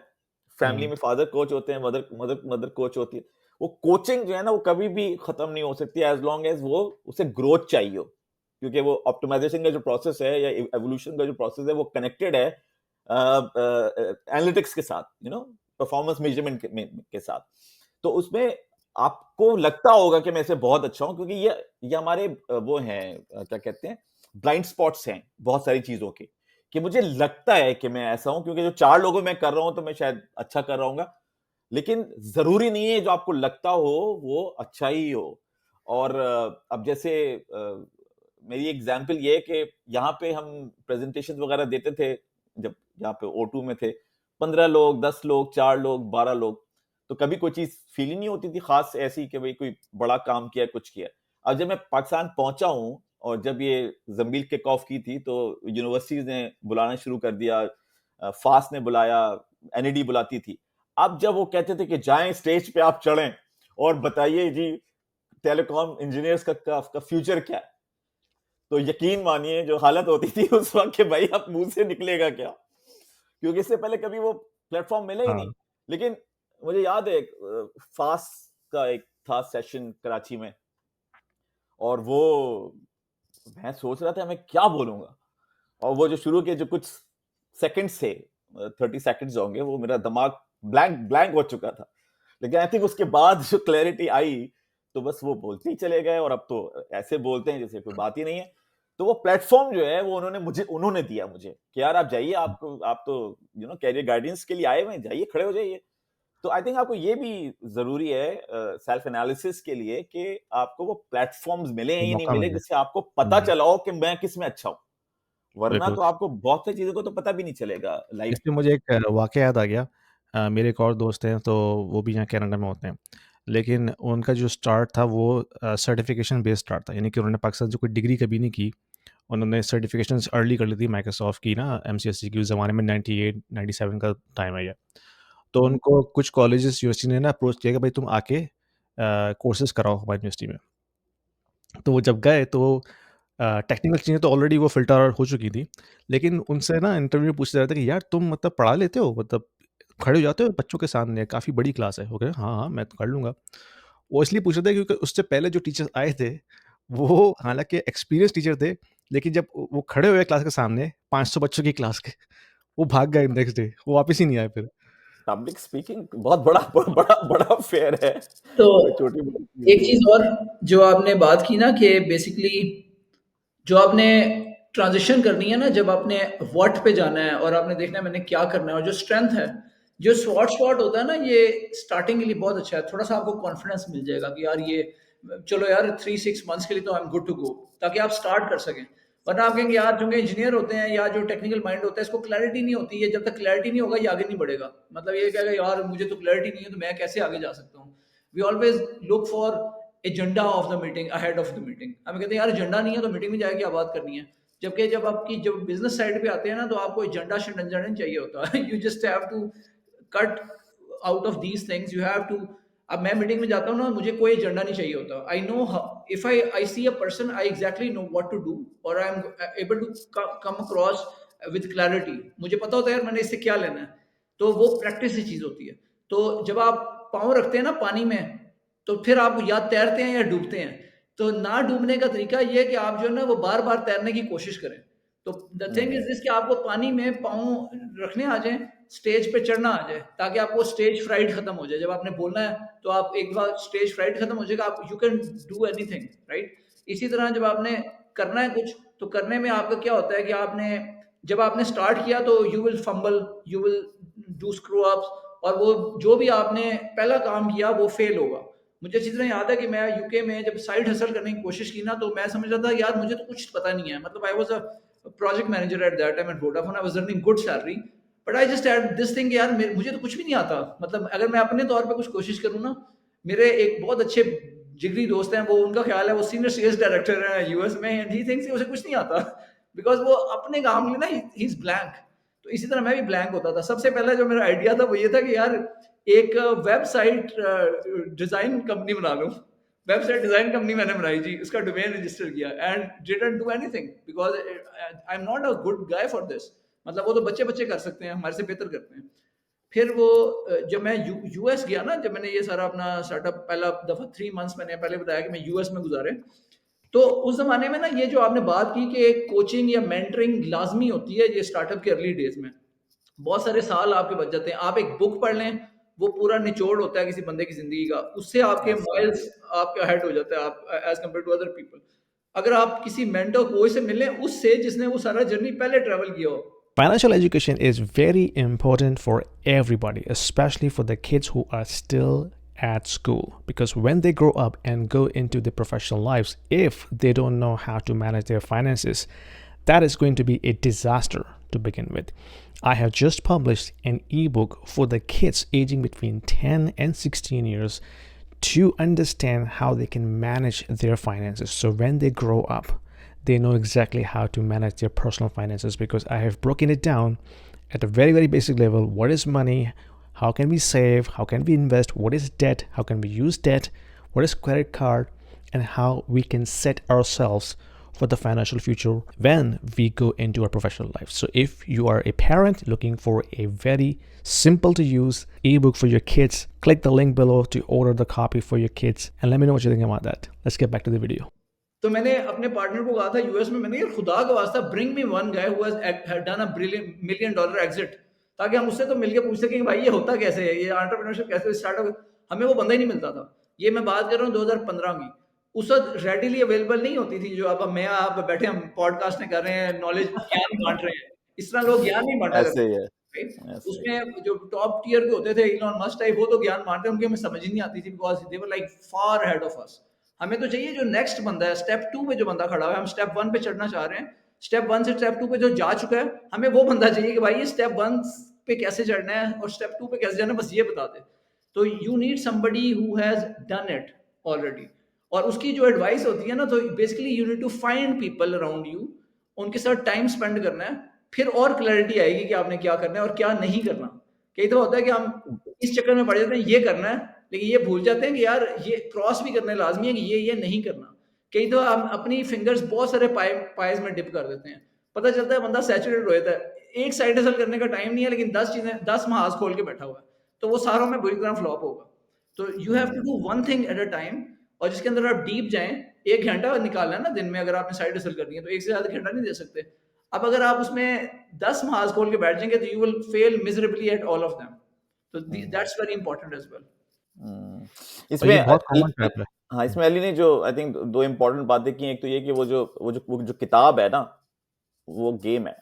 फैमिली में फादर कोच होते हैं, मदर कोच होती है। वो कोचिंग जो है ना वो कभी भी खत्म नहीं हो सकती एज लॉन्ग एज वो उसे ग्रोथ चाहिए हो, क्योंकि वो ऑप्टिमाइजेशन का जो प्रोसेस है या एवोल्यूशन का जो प्रोसेस है वो कनेक्टेड है एनालिटिक्स के साथ, परफॉर्मेंस मेजरमेंट के साथ। तो उसमें आपको लगता होगा कि मैं इससे बहुत अच्छा हूं, क्योंकि ये हमारे वो हैं, क्या कहते हैं, ब्लाइंड स्पॉट्स हैं बहुत सारी चीजों के, कि मुझे लगता है कि मैं ऐसा हूं क्योंकि जो 4 लोगों में कर रहा हूं तो मैं शायद अच्छा कर रहा हूंगा, लेकिन जरूरी नहीं है जो आपको लगता हो वो अच्छा ही हो। और अब जैसे मेरी एग्जांपल ये है कि यहाँ पे हम प्रेजेंटेशन वगैरह देते थे, जब यहाँ पे O2 में थे, 15 लोग, 10 लोग, 4 लोग, 12 लोग, तो कभी कोई चीज फील ही नहीं होती थी खास ऐसी कि भाई कोई बड़ा काम किया, कुछ किया। अब जब मैं पाकिस्तान पहुंचा हूँ और जब ये जंबील किक ऑफ की थी, तो यूनिवर्सिटीज ने बुलाना शुरू कर दिया, फास्ट ने बुलाया, NED बुलाती थी। अब जब वो कहते थे कि जाएं स्टेज पे आप चढ़ें और बताइए जी टेलीकॉम इंजीनियर्स का फ्यूचर क्या है, तो यकीन मानिए जो हालत होती थी उस वक्त कि भाई आप मुंह से निकलेगा क्या, क्योंकि इससे पहले कभी वो प्लेटफॉर्म मिले ही हाँ। नहीं। लेकिन मुझे याद है एक फास्ट का एक था सेशन कराची में, और वो मैं सोच रहा था मैं क्या बोलूंगा, और वो जो शुरू के जो कुछ सेकंड्स थे, 30 सेकंड्स होंगे, वो मेरा दिमाग ब्लैंक हो चुका था। लेकिन आई थिंक उसके बाद जो क्लैरिटी आई, तो बस वो बोलते ही चले गए, और अब तो ऐसे बोलते हैं जैसे कोई बात ही नहीं है। तो वो प्लेटफॉर्म जो है वो उन्होंने दिया मुझे कि यार आप जाइए, आप तो कैरियर गाइडेंस के लिए आए हुए हैं, जाइए, खड़े हो जाइए। तो आई थिंक आपको ये भी जरूरी है सेल्फ एनालिसिस के लिए कि आपको वो प्लेटफॉर्म्स मिले या नहीं मौका मिले मिले। जिससे आपको पता चला हो कि मैं किस में अच्छा हूँ, वरना बिल्कुल। तो आपको बहुत सी चीजों को तो पता भी नहीं चलेगा लाइफ। इससे मुझे एक वाक़या याद आ गया। मेरे एक और दोस्त हैं, तो वो भी यहाँ कनाडा में होते हैं। लेकिन उनका जो स्टार्ट था वो सर्टिफ़िकेशन बेस्ड स्टार्ट था। यानी कि उन्होंने पाकिस्तान से कोई डिग्री कभी नहीं की। उन्होंने सर्टिफ़िकेशंस अर्ली कर ली थी माइक्रोसॉफ्ट की ना, एमसीएसई की, उस ज़माने में 98, 97 का टाइम है ये। तो उनको कुछ कॉलेजेस यूनिवर्सिटी ने ना अप्रोच किया कि भाई तुम आके कोर्सेज़ कराओ हमारी यूनिवर्सिटी में। तो वो जब गए तो टेक्निकल चीज़ें तो ऑलरेडी वो फ़िल्टर हो चुकी थी। लेकिन उनसे ना इंटरव्यू में पूछा जा रहा था कि यार तुम मतलब पढ़ा लेते हो? मतलब खड़े हो जाते हो बच्चों के सामने, काफ़ी बड़ी क्लास है। वो कहे हाँ, हाँ, मैं तो कर लूँगा। वो इसलिए पूछ रहे थे क्योंकि उससे पहले जो टीचर्स आए थे, वो हालाँकि एक्सपीरियंस टीचर थे, लेकिन जब वो खड़े हुए क्लास के सामने 500 बच्चों की क्लास के, वो भाग गए नेक्स्ट डे, वो वापस ही नहीं आए फिर। पब्लिक स्पीकिंग बहुत बड़ा बड़ा बड़ा फेयर है, तो कोई छोटी मोटी चीज एक नहीं चीज़ है। और जो आपने बात की ना कि बेसिकली जो आपने ट्रांजिशन करनी है ना, जब आपने व्हाट पे जाना है और आपने देखना है मैंने क्या करना है, और जो स्ट्रेंथ है, जो स्वॉट होता है ना, ये स्टार्टिंग के लिए बहुत अच्छा है। थोड़ा सा आपको कॉन्फिडेंस मिल जाएगा कि यार ये चलो यार 3-6 मंथ्स के लिए तो I am good to go, ताकि आप स्टार्ट कर सकें। वरना आप कहेंगे यार चूंकि इंजीनियर होते हैं या जो टेक्निकल माइंड होता है, इसको क्लैरिटी नहीं होती है। जब तक क्लैरिटी नहीं होगा ये आगे नहीं बढ़ेगा। मतलब ये कहेगा यार मुझे तो क्लैरिटी नहीं है तो मैं कैसे आगे जा सकता हूँ। We always look for agenda of the meeting ahead of the meeting. हमें कहते हैं यार एजेंडा नहीं है तो मीटिंग में जाके क्या बात करनी है। जबकि जब आपकी जब बिजनेस साइड पे आते हैं ना, तो आपको एजेंडा शेंडा नहीं चाहिए होता। You just have to cut out of these things, you have to. अब मैं मीटिंग में जाता हूँ ना, मुझे कोई एजेंडा नहीं चाहिए होता। I know if I see a person, I exactly know what to do, और I am able to come across with clarity. मुझे पता होता है यार मैंने इससे क्या लेना है। तो वो प्रैक्टिस की चीज होती है। तो जब आप पाँव रखते हैं ना पानी में, तो फिर आप या तैरते हैं या डूबते हैं। तो ना डूबने का तरीका ये है कि आप जो है ना वो बार बार तैरने की कोशिश करें। तो द थिंग इज दिस कि आपको पानी में पाँव रखने आ जाए, स्टेज पे चढ़ना आ जाए, ताकि आपको स्टेज फ्राइट खत्म हो जाए। जब आपने बोलना है तो आप एक बार स्टेज फ्राइट खत्म हो जाएगा, आप you can do anything, right. इसी तरह जब आपने करना है कुछ, तो करने में आपका क्या होता है कि आपने जब आपने स्टार्ट किया तो you will fumble, you will do screw ups, और वो जो भी आपने पहला काम किया वो फेल होगा। मुझे अच्छी तरह याद है कि मैं यूके में जब साइड हसल करने की कोशिश की ना, तो मैं समझ रहा था यार मुझे तो कुछ पता नहीं है। मतलब I was a project manager at that time at Vodafone, I was earning good salary, but I just had this thing यार मुझे तो कुछ भी नहीं आता। मतलब अगर मैं अपने तौर पे कुछ कोशिश करूँ ना, मेरे एक बहुत अच्छे जिगरी दोस्त हैं, वो उनका ख्याल है वो सीनियर सेल्स डायरेक्टर है यूएस में, एंड ही थिंक्स उसे कुछ नहीं आता, बिकॉज वो अपने काम के लिए ना ही इज ब्लैंक। तो इसी तरह मैं भी ब्लैंक होता था। सबसे पहला जो मेरा आइडिया था वो ये था कि यार एक वेबसाइट डिजाइन कंपनी बना लूं। वेबसाइट डिजाइन कंपनी मैंने बनाई जी, उसका डोमेन रजिस्टर किया and didn't do anything because I am not a good guy for this. मतलब वो तो बच्चे बच्चे कर सकते हैं, हमारे से बेहतर करते हैं। फिर वो जब मैं यूएस गया ना, जब मैंने ये सारा अपना स्टार्टअप पहला दफा 3 मंथ्स मैंने पहले बताया कि मैं यूएस में गुजारे, तो उस जमाने में ना ये जो आपने बात की कि एक कोचिंग या मेंटरिंग लाजमी होती है ये स्टार्टअप के अर्ली डेज में, बहुत सारे साल आपके बच जाते हैं। आप एक बुक पढ़ लें, वो पूरा निचोड़ होता है किसी बंदे की जिंदगी का, उससे आपके माइल्स आपके हेड हो जाता है आप as compare to other people. अगर आप किसी मेंटर कोई से मिलें उससे जिसने वो सारा जर्नी पहले ट्रेवल किया हो। Financial education is very important for everybody, especially for the kids who are still at school. Because when they grow up and go into the professional lives, if they don't know how to manage their finances, that is going to be a disaster to begin with. I have just published an ebook for the kids aging between 10 and 16 years to understand how they can manage their finances. So when they grow up, they know exactly how to manage their personal finances, because I have broken it down at a very, very basic level. What is money? How can we save? How can we invest? What is debt? How can we use debt? What is credit card? And how we can set ourselves for the financial future when we go into our professional life. So if you are a parent looking for a very simple to use ebook for your kids, click the link below to order the copy for your kids and let me know what you think about that. Let's get back to the video. तो मैंने अपने पार्टनर को कहा था यूएस में, मैंने यार खुदा का वास्ता bring me one guy who has done a brilliant $1 million exit, ताकि हम उससे तो मिलके पूछ सकें कि भाई ये होता कैसे है, ये एंटरप्रेन्योरशिप कैसे स्टार्ट हो। हमें वो बंदा ही नहीं मिलता था। ये मैं बात कर रहा हूँ 2015 की। उस वक्त रेडिली अवेलेबल नहीं होती थी जो अब मैं आप बैठे हम पॉडकास्ट में कर रहे हैं, नॉलेज ज्ञान बांट रहे हैं, इस तरह लोग ज्ञान नहीं बांटा ऐसे ही है, राइट। ऐसे ही। उसमें जो टॉप टियर के होते थे इलॉन मस्क टाइप, वो तो ज्ञान बांटते, उनकी हमें समझ ही नहीं आती थी because they were like far ahead of us. हमें तो चाहिए जो नेक्स्ट बंदा है, स्टेप 2 पे जो बंदा खड़ा हुआ है, हम स्टेप 1 पे चढ़ना चाह रहे हैं, स्टेप 1 से स्टेप 2 पे जो जा चुका है, हमें वो बंदा चाहिए कि भाई ये स्टेप 1 पे कैसे चढ़ना है और स्टेप 2 पे कैसे जाना है, बस ये बता दे। तो you need somebody who has done it already, और उसकी जो एडवाइस होती है ना, तो basically you need to find people around you, उनके साथ टाइम स्पेंड करना है, फिर और क्लैरिटी आएगी कि आपने क्या करना है और क्या नहीं करना। कई तो होता है कि हम इस चक्कर में पड़ जाते हैं ये करना है, लेकिन ये भूल जाते हैं कि यार ये क्रॉस भी करना लाजमी है कि ये नहीं करना। कई तो हम अपनी फिंगर्स बहुत सारे पाइज में डिप कर देते हैं, पता चलता है बंदा सैचुरेट हो जाता है, एक साइड हसल करने का टाइम नहीं है, लेकिन 10 चीजें 10 महाज खोल के बैठा हुआ है, तो वो सारों में बुरी तरह फ्लॉप होगा। तो you have to do one thing at a time, और जिसके अंदर आप डीप जाएं। 1 घंटा निकालना है ना दिन में, अगर आपने साइड हसल करनी है तो 1 से ज़्यादा घंटा नहीं दे सकते। अब अगर आप उसमें 10 महाज खोल के बैठ जाएंगे तो you will fail miserably at all of them. तो that's very important as well. इसमें ये बहुत कॉमन ट्रैप है। हाँ, इसमें अली ने जो आई थिंक 2 इम्पोर्टेंट बातें की, एक तो ये कि वो जो किताब है ना, वो गेम है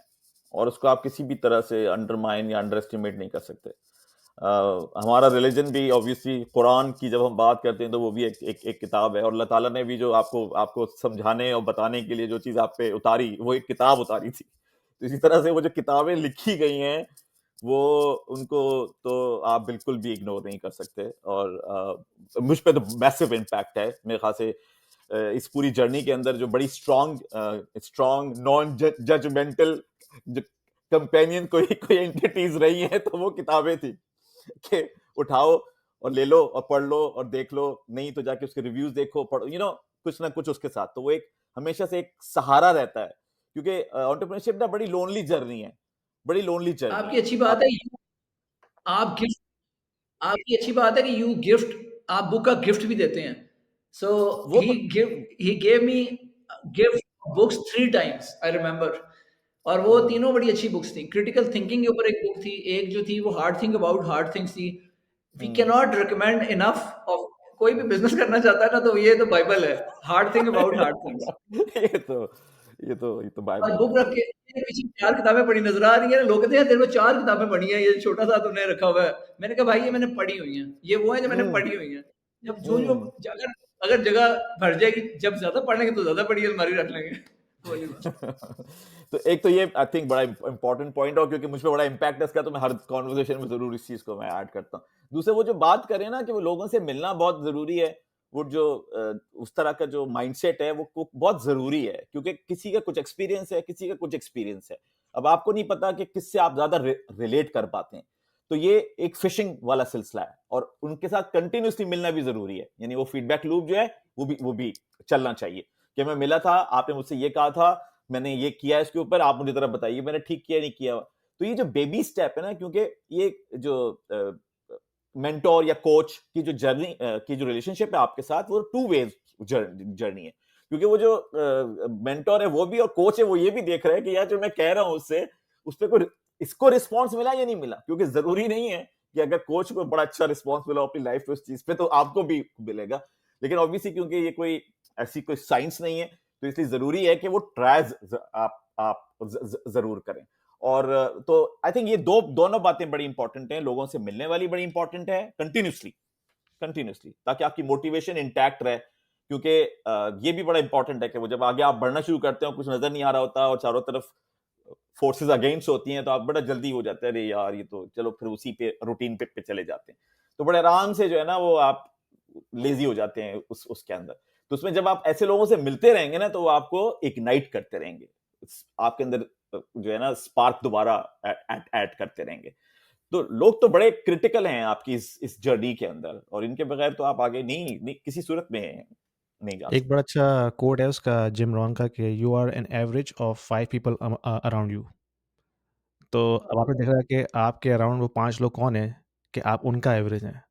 और उसको आप किसी भी तरह से अंडरमाइन या अंडर एस्टिमेट नहीं कर सकते। हमारा रिलीजन भी ऑब्वियसली कुरान की जब हम बात करते हैं तो वो भी एक किताब है, और अल्लाह ताला ने भी जो आपको समझाने और बताने के लिए जो चीज़ आप पे उतारी, वो एक किताब उतारी थी। तो इसी तरह से वो जो किताबें लिखी गई हैं, वो उनको तो आप बिल्कुल भी इग्नोर नहीं कर सकते। और मुझ पे तो मैसिव इम्पैक्ट है मेरे ख्याल से। इस पूरी जर्नी के अंदर जो बड़ी स्ट्रॉन्ग नॉन जजमेंटल जो कंपेनियन कोई एंटिटीज रही हैं, तो वो किताबें थी कि उठाओ और ले लो और पढ़ लो और देख लो, नहीं तो जाके उसके रिव्यूज देखो, पढ़ो, कुछ ना कुछ उसके साथ। तो वो एक हमेशा से एक सहारा रहता है, क्योंकि एंटरप्रेन्योरशिप ना बड़ी लोनली जर्नी है, बड़ी लोनली जर्नी। आपकी अच्छी बात है आप गिफ्ट, आपकी अच्छी बात है कि यू गिफ्ट, आप बुक का गिफ्ट भी देते हैं। So he gave me gift books 3 times I remember, और वो तीनों बड़ी अच्छी बुक्स थी। क्रिटिकल थिंकिंग के ऊपर एक बुक थी, एक जो थी वो hard think about hard things थी। We can not recommend enough of, कोई भी बिजनेस करना चाहता है ना, तो ये तो बाइबल है, hard think about hard things. ये तो और बाइबल बुक रख के पीछे 4 किताबें पढ़ी नजर आ रही है, लोग कहते हैं तेरे को 4 किताबें पढ़ी है, ये छोटा सा तुमने रखा हुआ है। मैंने कहा भाई ये मैंने पढ़ी हुई है, ये वो है जो मैंने पढ़ी हुई है। जब जो अगर जगह भर जाएगी, जब ज्यादा पढ़ लेंगे तो ज्यादा पढ़ी अलमारी रख लेंगे। तो एक तो ये आई थिंक बड़ा इंपॉर्टेंट पॉइंट, और क्योंकि मुझ पे बड़ा इम्पैक्ट है इसका, तो मैं हर कॉन्वर्सेशन में जरूर इस चीज को मैं ऐड करता हूँ। दूसरे वो जो बात करें ना कि वो लोगों से मिलना बहुत जरूरी है, वो जो उस तरह का जो माइंडसेट है वो बहुत जरूरी है, क्योंकि किसी का कुछ एक्सपीरियंस है, किसी का कुछ एक्सपीरियंस है। अब आपको नहीं पता कि किससे आप ज्यादा रिलेट कर पाते हैं। तो ये एक फिशिंग वाला सिलसिला है, और उनके साथ कंटिन्यूसली मिलना भी जरूरी है। यानी वो फीडबैक लूप जो है वो भी चलना चाहिए कि मैं मिला था, आपने मुझसे ये कहा था, मैंने ये किया इसके ऊपर, आप मुझे जरा बताइए मैंने ठीक किया नहीं किया। तो ये जो बेबी स्टेप है ना, क्योंकि ये जो मेंटोर या कोच की जो जर्नी की जो रिलेशनशिप है आपके साथ, वो 2 वेज जर्नी है। क्योंकि वो जो मेंटोर है वो भी, और कोच है वो ये भी देख रहा है कि यार जो मैं कह रहा हूं उससे, उस पर कोई इसको रिस्पॉन्स मिला या नहीं मिला। क्योंकि जरूरी नहीं है कि अगर कोच को बड़ा अच्छा रिस्पॉन्स मिला अपनी लाइफ पे उस चीज पे, तो आपको भी मिलेगा। लेकिन ऑब्वियसली क्योंकि ये कोई ऐसी कोई साइंस नहीं है, तो इसलिए जरूरी है कि वो ट्रायल्स आप जरूर करें। और तो आई थिंक ये दोनों बातें बड़ी इंपॉर्टेंट हैं। लोगों से मिलने वाली बड़ी इंपॉर्टेंट है कंटिन्यूसली, ताकि आपकी मोटिवेशन इंटैक्ट रहे। क्योंकि ये भी बड़ा इंपॉर्टेंट है कि वो जब आगे आप बढ़ना शुरू करते हो, कुछ नजर नहीं आ रहा होता और चारों तरफ फोर्सेस अगेंस्ट होती हैं, तो आप बड़ा जल्दी हो जाते हैं, अरे यार ये तो चलो, फिर उसी पे रूटीन पे चले जाते हैं। तो बड़े आराम से जो है ना, वो आप लेजी हो जाते हैं उसके अंदर। तो उसमें जब आप ऐसे लोगों से मिलते रहेंगे ना, तो वो आपको इग्नाइट करते रहेंगे, आपके अंदर जो है ना स्पार्क दोबारा ऐड करते रहेंगे। तो लोग तो बड़े क्रिटिकल हैं आपकी इस जर्नी के अंदर, और इनके बगैर तो आप आगे नहीं किसी सूरत में नहीं जा एक सकते। बड़ा अच्छा कोट है उसका जिम रॉन का कि you are an average of 5 people around you. तो अब आपने देखा है कि आपके अराउंड वो 5 लोग कौन हैं कि आप उनका एवरेज हैं।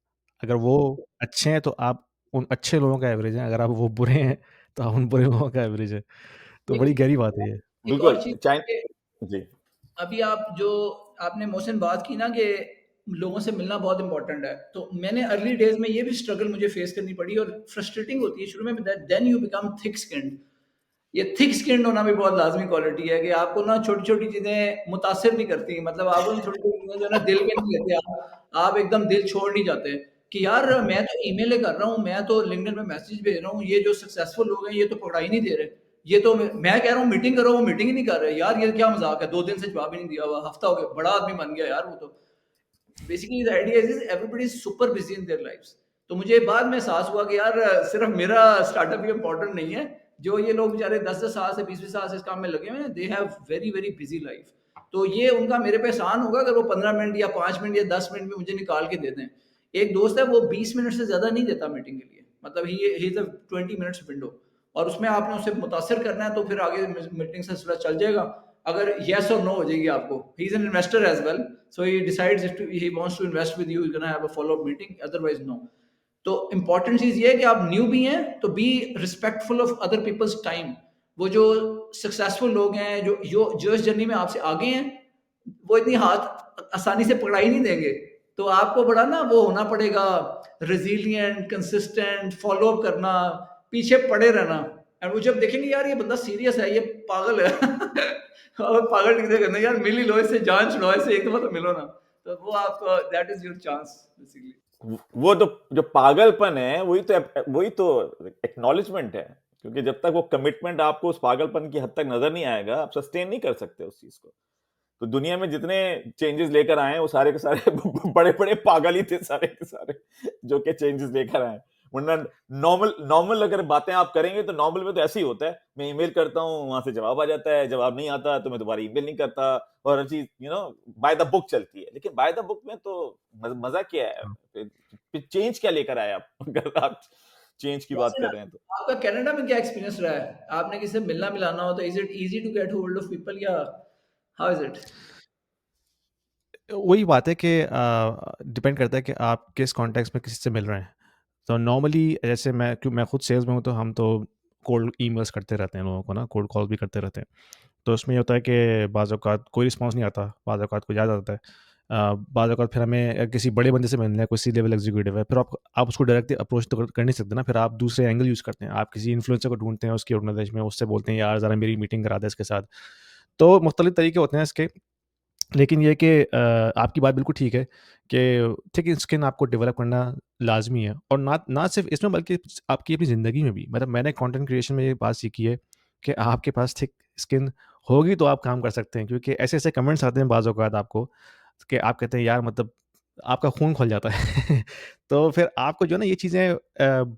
अगर वो अच्छे हैं तो आप उन अच्छे लोगों का एवरेज हैं, अगर आप वो बुरे हैं तो आप उन बुरे लोगों का एवरेज हैं। तो एक बड़ी चीज गहरी बात है ये। एक और बिल्कुल, चीज चाइन कि जी। अभी आप जो आपने मोहसिन बात की ना कि लोगों से मिलना बहुत इंपॉर्टेंट है, तो मैंने अर्ली डेज में ये भी स्ट्रगल मुझे फेस करनी पड़ी और फ्रस्ट्रेटिंग होती है शुरू में, then you become thick skinned. ये थिक स्किन्ड होना भी बहुत लाजमी क्वालिटी है कि आपको ना छोटी छोटी चीजें मुतासिर नहीं करती, मतलब आपको ना छोटी छोटी चीजें जो है ना दिल पे नहीं लेते, आप एकदम दिल छोड़ नहीं जाते कि यार मैं तो ईमेल कर रहा हूँ, मैं तो लिंक्डइन पे मैसेज भेज रहा हूँ, ये जो सक्सेसफुल लोग हैं ये तो पकड़ा ही नहीं दे रहे, ये तो मैं कह रहा हूँ मीटिंग करो, वो मीटिंग ही नहीं कर रहे यार, ये क्या मजाक है, 2 दिन से जवाब ही नहीं दिया हुआ, हफ्ता हो गया, बड़ा आदमी बन गया यार वो तो। Basically the idea is everybody is super busy in their lives. तो मुझे बाद में एहसास हुआ कि यार सिर्फ मेरा स्टार्टअप ही इम्पोर्टेंट नहीं है, जो ये लोग बेचारे 10-10 साल से 20-20 साल से इस काम में लगे हुए हैं, they have very very busy life. तो ये उनका मेरे पे एहसान होगा अगर वो 15 मिनट या 5 मिनट या 10 मिनट में मुझे निकाल के दे दें। एक दोस्त है वो 20 मिनट से ज्यादा नहीं देता मीटिंग के लिए, मतलब ही इज अ 20 मिनट्स विंडो, और उसमें आपने उसे मुतासर करना है तो फिर आगे मीटिंग सिलसिला चल जाएगा। अगर यस और नो हो जाएगी आपको, he is an investor as well, so he decides if he wants to invest with you, he's gonna have a follow up meeting, otherwise no। तो इंपॉर्टेंट चीज ये है कि आप न्यू भी हैं तो be respectful of other people's time. वो जो सक्सेसफुल लोग हैं जो इस जर्नी में आपसे आगे हैं, वो इतनी हाथ आसानी से पकड़ा ही नहीं देंगे। तो आपको बड़ा ना वो होना पड़ेगा, रेजिलियंट, कंसिस्टेंट, फॉलो अप करना, पीछे पड़े रहना। और वो जब देखेंगे यार ये बंदा सीरियस है, ये पागल है और पागल ठीक करना यार, मिल ही लो इससे, जान छुड़ाओ इससे, एक दफा तो मिलो ना। तो वो आपको that is your chance basically. वो तो जो पागलपन है वही तो एक्नॉलेजमेंट है, क्योंकि जब तक वो कमिटमेंट आपको उस पागलपन की हद तक नजर नहीं आएगा आप सस्टेन नहीं कर सकते उस चीज को। तो दुनिया में जितने चेंजेस लेकर आए हैं वो सारे के सारे बड़े बड़े पागल ही थे सारे के सारे जो कि चेंजेस लेकर आए। वरना नॉर्मल अगर बातें आप करेंगे तो नॉर्मल में तो ऐसे ही होता है, मैं ईमेल करता हूँ वहां से जवाब आ जाता है, जवाब नहीं आता तो मैं दोबारा ईमेल नहीं करता, और हर चीज बाय द बुक चलती है। लेकिन बाय द बुक में तो मजा क्या है, फिर चेंज क्या लेकर आए आप अगर आप चेंज की बात वैसे ना, कर रहे हैं तो। आपका कनाडा में क्या एक्सपीरियंस रहा है? आपने किसी से मिलना मिलाना हो तो is it easy to get hold of people, या हाउ इज इट? वही बात है कि डिपेंड करता है कि आप किस कॉन्टेक्स्ट में किसी से मिल रहे हैं। तो नॉर्मली जैसे मैं खुद सेल्स में हूँ, तो हम तो कोल्ड ईमेल्स करते रहते हैं लोगों को ना, कोल्ड कॉल भी करते रहते हैं। तो उसमें ये होता है कि बाज़ औक़ात कोई रिस्पॉन्स नहीं आता, बाज़ औक़ात कोई ज़्यादा आता है। बाज़ औक़ात फिर हमें किसी बड़े बंदे से मिलना है, कोई सी लेवल एग्जीक्यूटिव है, फिर आप उसको डायरेक्टली अप्रोच तो कर नहीं सकते ना, फिर आप दूसरे एंगल यूज़ करते हैं। आप किसी इन्फ्लुएंसर को ढूँढते हैं उसकी ऑर्गनाइजेशन में, उससे बोलते हैं यार ज़रा मेरी मीटिंग करा दे इसके साथ। तो मुख्तलिफ तरीके होते हैं इसके। लेकिन ये कि आपकी बात बिल्कुल ठीक है कि थिक स्किन आपको डेवलप करना लाज़मी है, और ना ना सिर्फ़ इसमें बल्कि आपकी अपनी ज़िंदगी में भी। मतलब मैंने कंटेंट क्रिएशन में ये बात सीखी है कि आपके पास थिक स्किन होगी तो आप काम कर सकते हैं, क्योंकि ऐसे-ऐसे कमेंट्स आते हैं बाज़ औक़ात आपको कि आप कहते हैं यार, मतलब आपका खून खौल जाता है। तो फिर आपको जो है ना ये चीज़ें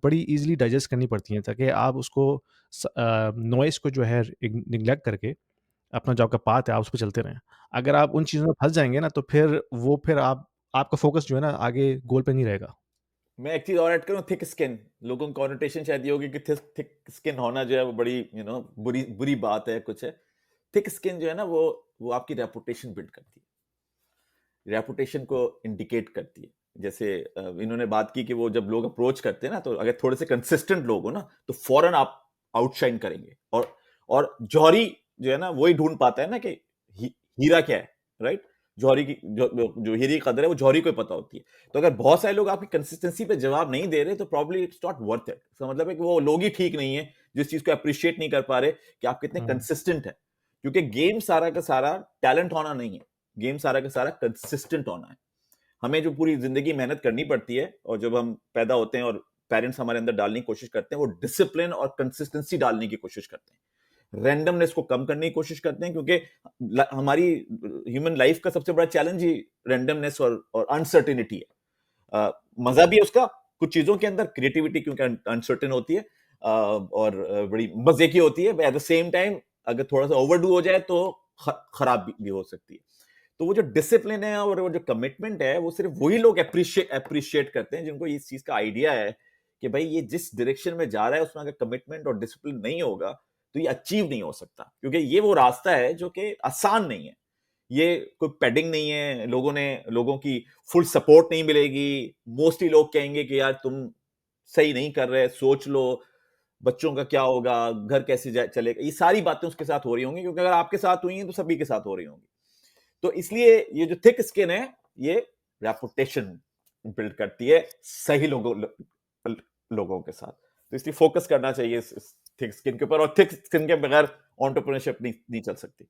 बड़ी ईज़िली डाइजेस्ट करनी पड़ती हैं, ताकि आप उसको नॉइज़ को जो है निग्लेक्ट करके अपना जो आपका पाथ है आप उस पे चलते रहें। अगर आप उन चीज़ों में फँस जाएँगे ना, तो फिर आपका फ़ोकस जो है ना आगे गोल पे नहीं रहेगा। मैं एक चीज और ऐड करूं, थिक स्किन। लोगों को कॉनोटेशन शायद ये होगी कि थिक स्किन होना जो है वो बड़ी बुरी बुरी बात है कुछ है। थिक स्किन जो है ना वो आपकी रेपुटेशन बिल्ड करती है, रेपुटेशन को इंडिकेट करती है। जैसे इन्होंने बात की कि वो जब लोग अप्रोच करते हैं ना, तो अगर थोड़े से कंसिस्टेंट लोग हो ना तो फौरन आप आउटशाइन करेंगे। और जौहरी जो है ना वही ढूंढ पाता है ना कि हीरा क्या है, राइट। जौहरी की जो हीरे की कदर है वो जौहरी को ही पता होती है। तो अगर बहुत सारे लोग आपकी कंसिस्टेंसी पे जवाब नहीं दे रहे तो probably it's not worth it. इसका मतलब है कि वो लोग ही ठीक नहीं है जिस चीज को अप्रिशिएट नहीं कर पा रहे कि आप कितने हुँ। कंसिस्टेंट है। क्योंकि गेम सारा का सारा टैलेंट होना नहीं है, गेम सारा का सारा कंसिस्टेंट होना है। हमें जो पूरी जिंदगी मेहनत करनी पड़ती है, और जब हम पैदा होते हैं और पेरेंट्स हमारे अंदर डालने की कोशिश करते हैं, वो डिसिप्लिन और कंसिस्टेंसी डालने की कोशिश करते हैं, रैंडमनेस को कम करने की कोशिश करते हैं। क्योंकि हमारी ह्यूमन लाइफ का सबसे बड़ा चैलेंज ही रैंडमनेस और अनसर्टेनिटी है। मजा भी है उसका कुछ चीजों के अंदर, क्रिएटिविटी क्योंकि अनसर्टेन होती है और बड़ी मजे की होती है। एट द सेम टाइम अगर थोड़ा सा ओवरडू हो जाए तो खराब भी हो सकती है। तो वो जो डिसिप्लिन है और वो जो कमिटमेंट है वो सिर्फ वही लोग अप्रिशिएट करते हैं जिनको इस चीज का आइडिया है कि भाई ये जिस डायरेक्शन में जा रहा है उसमें अगर कमिटमेंट और डिसिप्लिन नहीं होगा तो ये अचीव नहीं हो सकता, क्योंकि ये वो रास्ता है जो कि आसान नहीं है। ये कोई पैडिंग नहीं है, लोगों की फुल सपोर्ट नहीं मिलेगी। मोस्टली लोग कहेंगे कि यार तुम सही नहीं कर रहे, सोच लो बच्चों का क्या होगा, घर कैसे चलेगा। ये सारी बातें उसके साथ हो रही होंगी, क्योंकि अगर आपके साथ हुई हैं तो सभी के साथ हो रही होंगी। तो इसलिए ये जो थिक स्किन है ये रेपुटेशन बिल्ड करती है सही लोगों के साथ। तो इसलिए फोकस करना चाहिए इस थिक स्किन के ऊपर, और थिक स्किन के बगैर एंटरप्रेन्योरशिप नहीं चल सकती,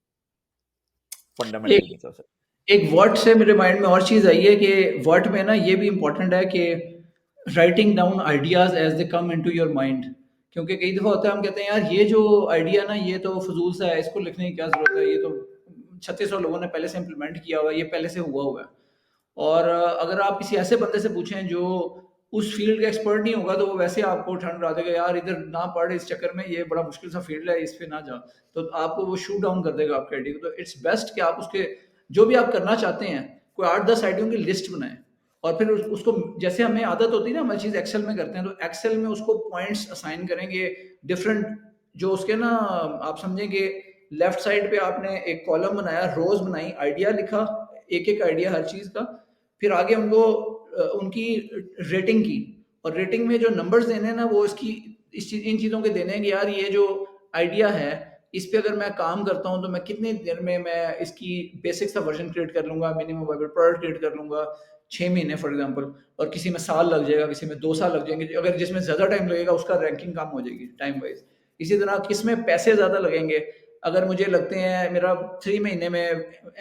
फंडामेंटली नहीं चल सकती। एक वर्ड से मेरे माइंड में और चीज़ आई है कि वर्ड में ना ये भी इम्पोर्टेंट है कि writing down ideas as they come into your mind. क्योंकि कई दफ़ा होता है हम कहते हैं यार ये जो आइडिया ना ये तो फजूल सा है, इसको लिखने की क्या ज़रूरत है, ये तो 3600 लोगों ने पहले से इम्प्लीमेंट किया हुआ है, ये पहले से हुआ है। और अगर आप किसी ऐसे बंदे से पूछें जो उस फील्ड का एक्सपर्ट नहीं होगा तो वो वैसे आपको ठंड डरा देगा, यार इधर ना पढ़ इस चक्कर में, ये बड़ा मुश्किल सा फील्ड है, इस पे ना जा। तो आपको वो शूट डाउन कर देगा आपके आइडिया को। तो इट्स बेस्ट कि आप उसके जो भी आप करना चाहते हैं कोई 8-10 आइडियों की लिस्ट बनाएं, और फिर उसको जैसे हमें आदत होती है ना, हमारी चीज़ एक्सेल में करते हैं, तो एक्सेल में उसको पॉइंट्स असाइन करेंगे डिफरेंट, जो उसके ना आप समझेंगे लेफ्ट साइड पे आपने एक कॉलम बनाया, रोज बनाई, आइडिया लिखा, एक एक आइडिया हर चीज़ का, फिर आगे उनको उनकी रेटिंग की, और रेटिंग में जो नंबर्स देने हैं ना वो इन चीज़ों के देने हैं कि यार ये जो आइडिया है इस पे अगर मैं काम करता हूँ तो मैं कितनी देर में मैं इसकी बेसिक सा वर्जन क्रिएट कर लूँगा, मिनिमम वाइबल प्रोडक्ट क्रिएट कर लूँगा 6 महीने फॉर एग्जांपल, और किसी में साल लग जाएगा, किसी में 2 साल लग जाएंगे, अगर जिसमें ज़्यादा टाइम लगेगा उसका रैंकिंग कम हो जाएगी टाइम वाइज। इसी तरह किस में पैसे ज़्यादा लगेंगे, अगर मुझे लगते हैं मेरा 3 महीने में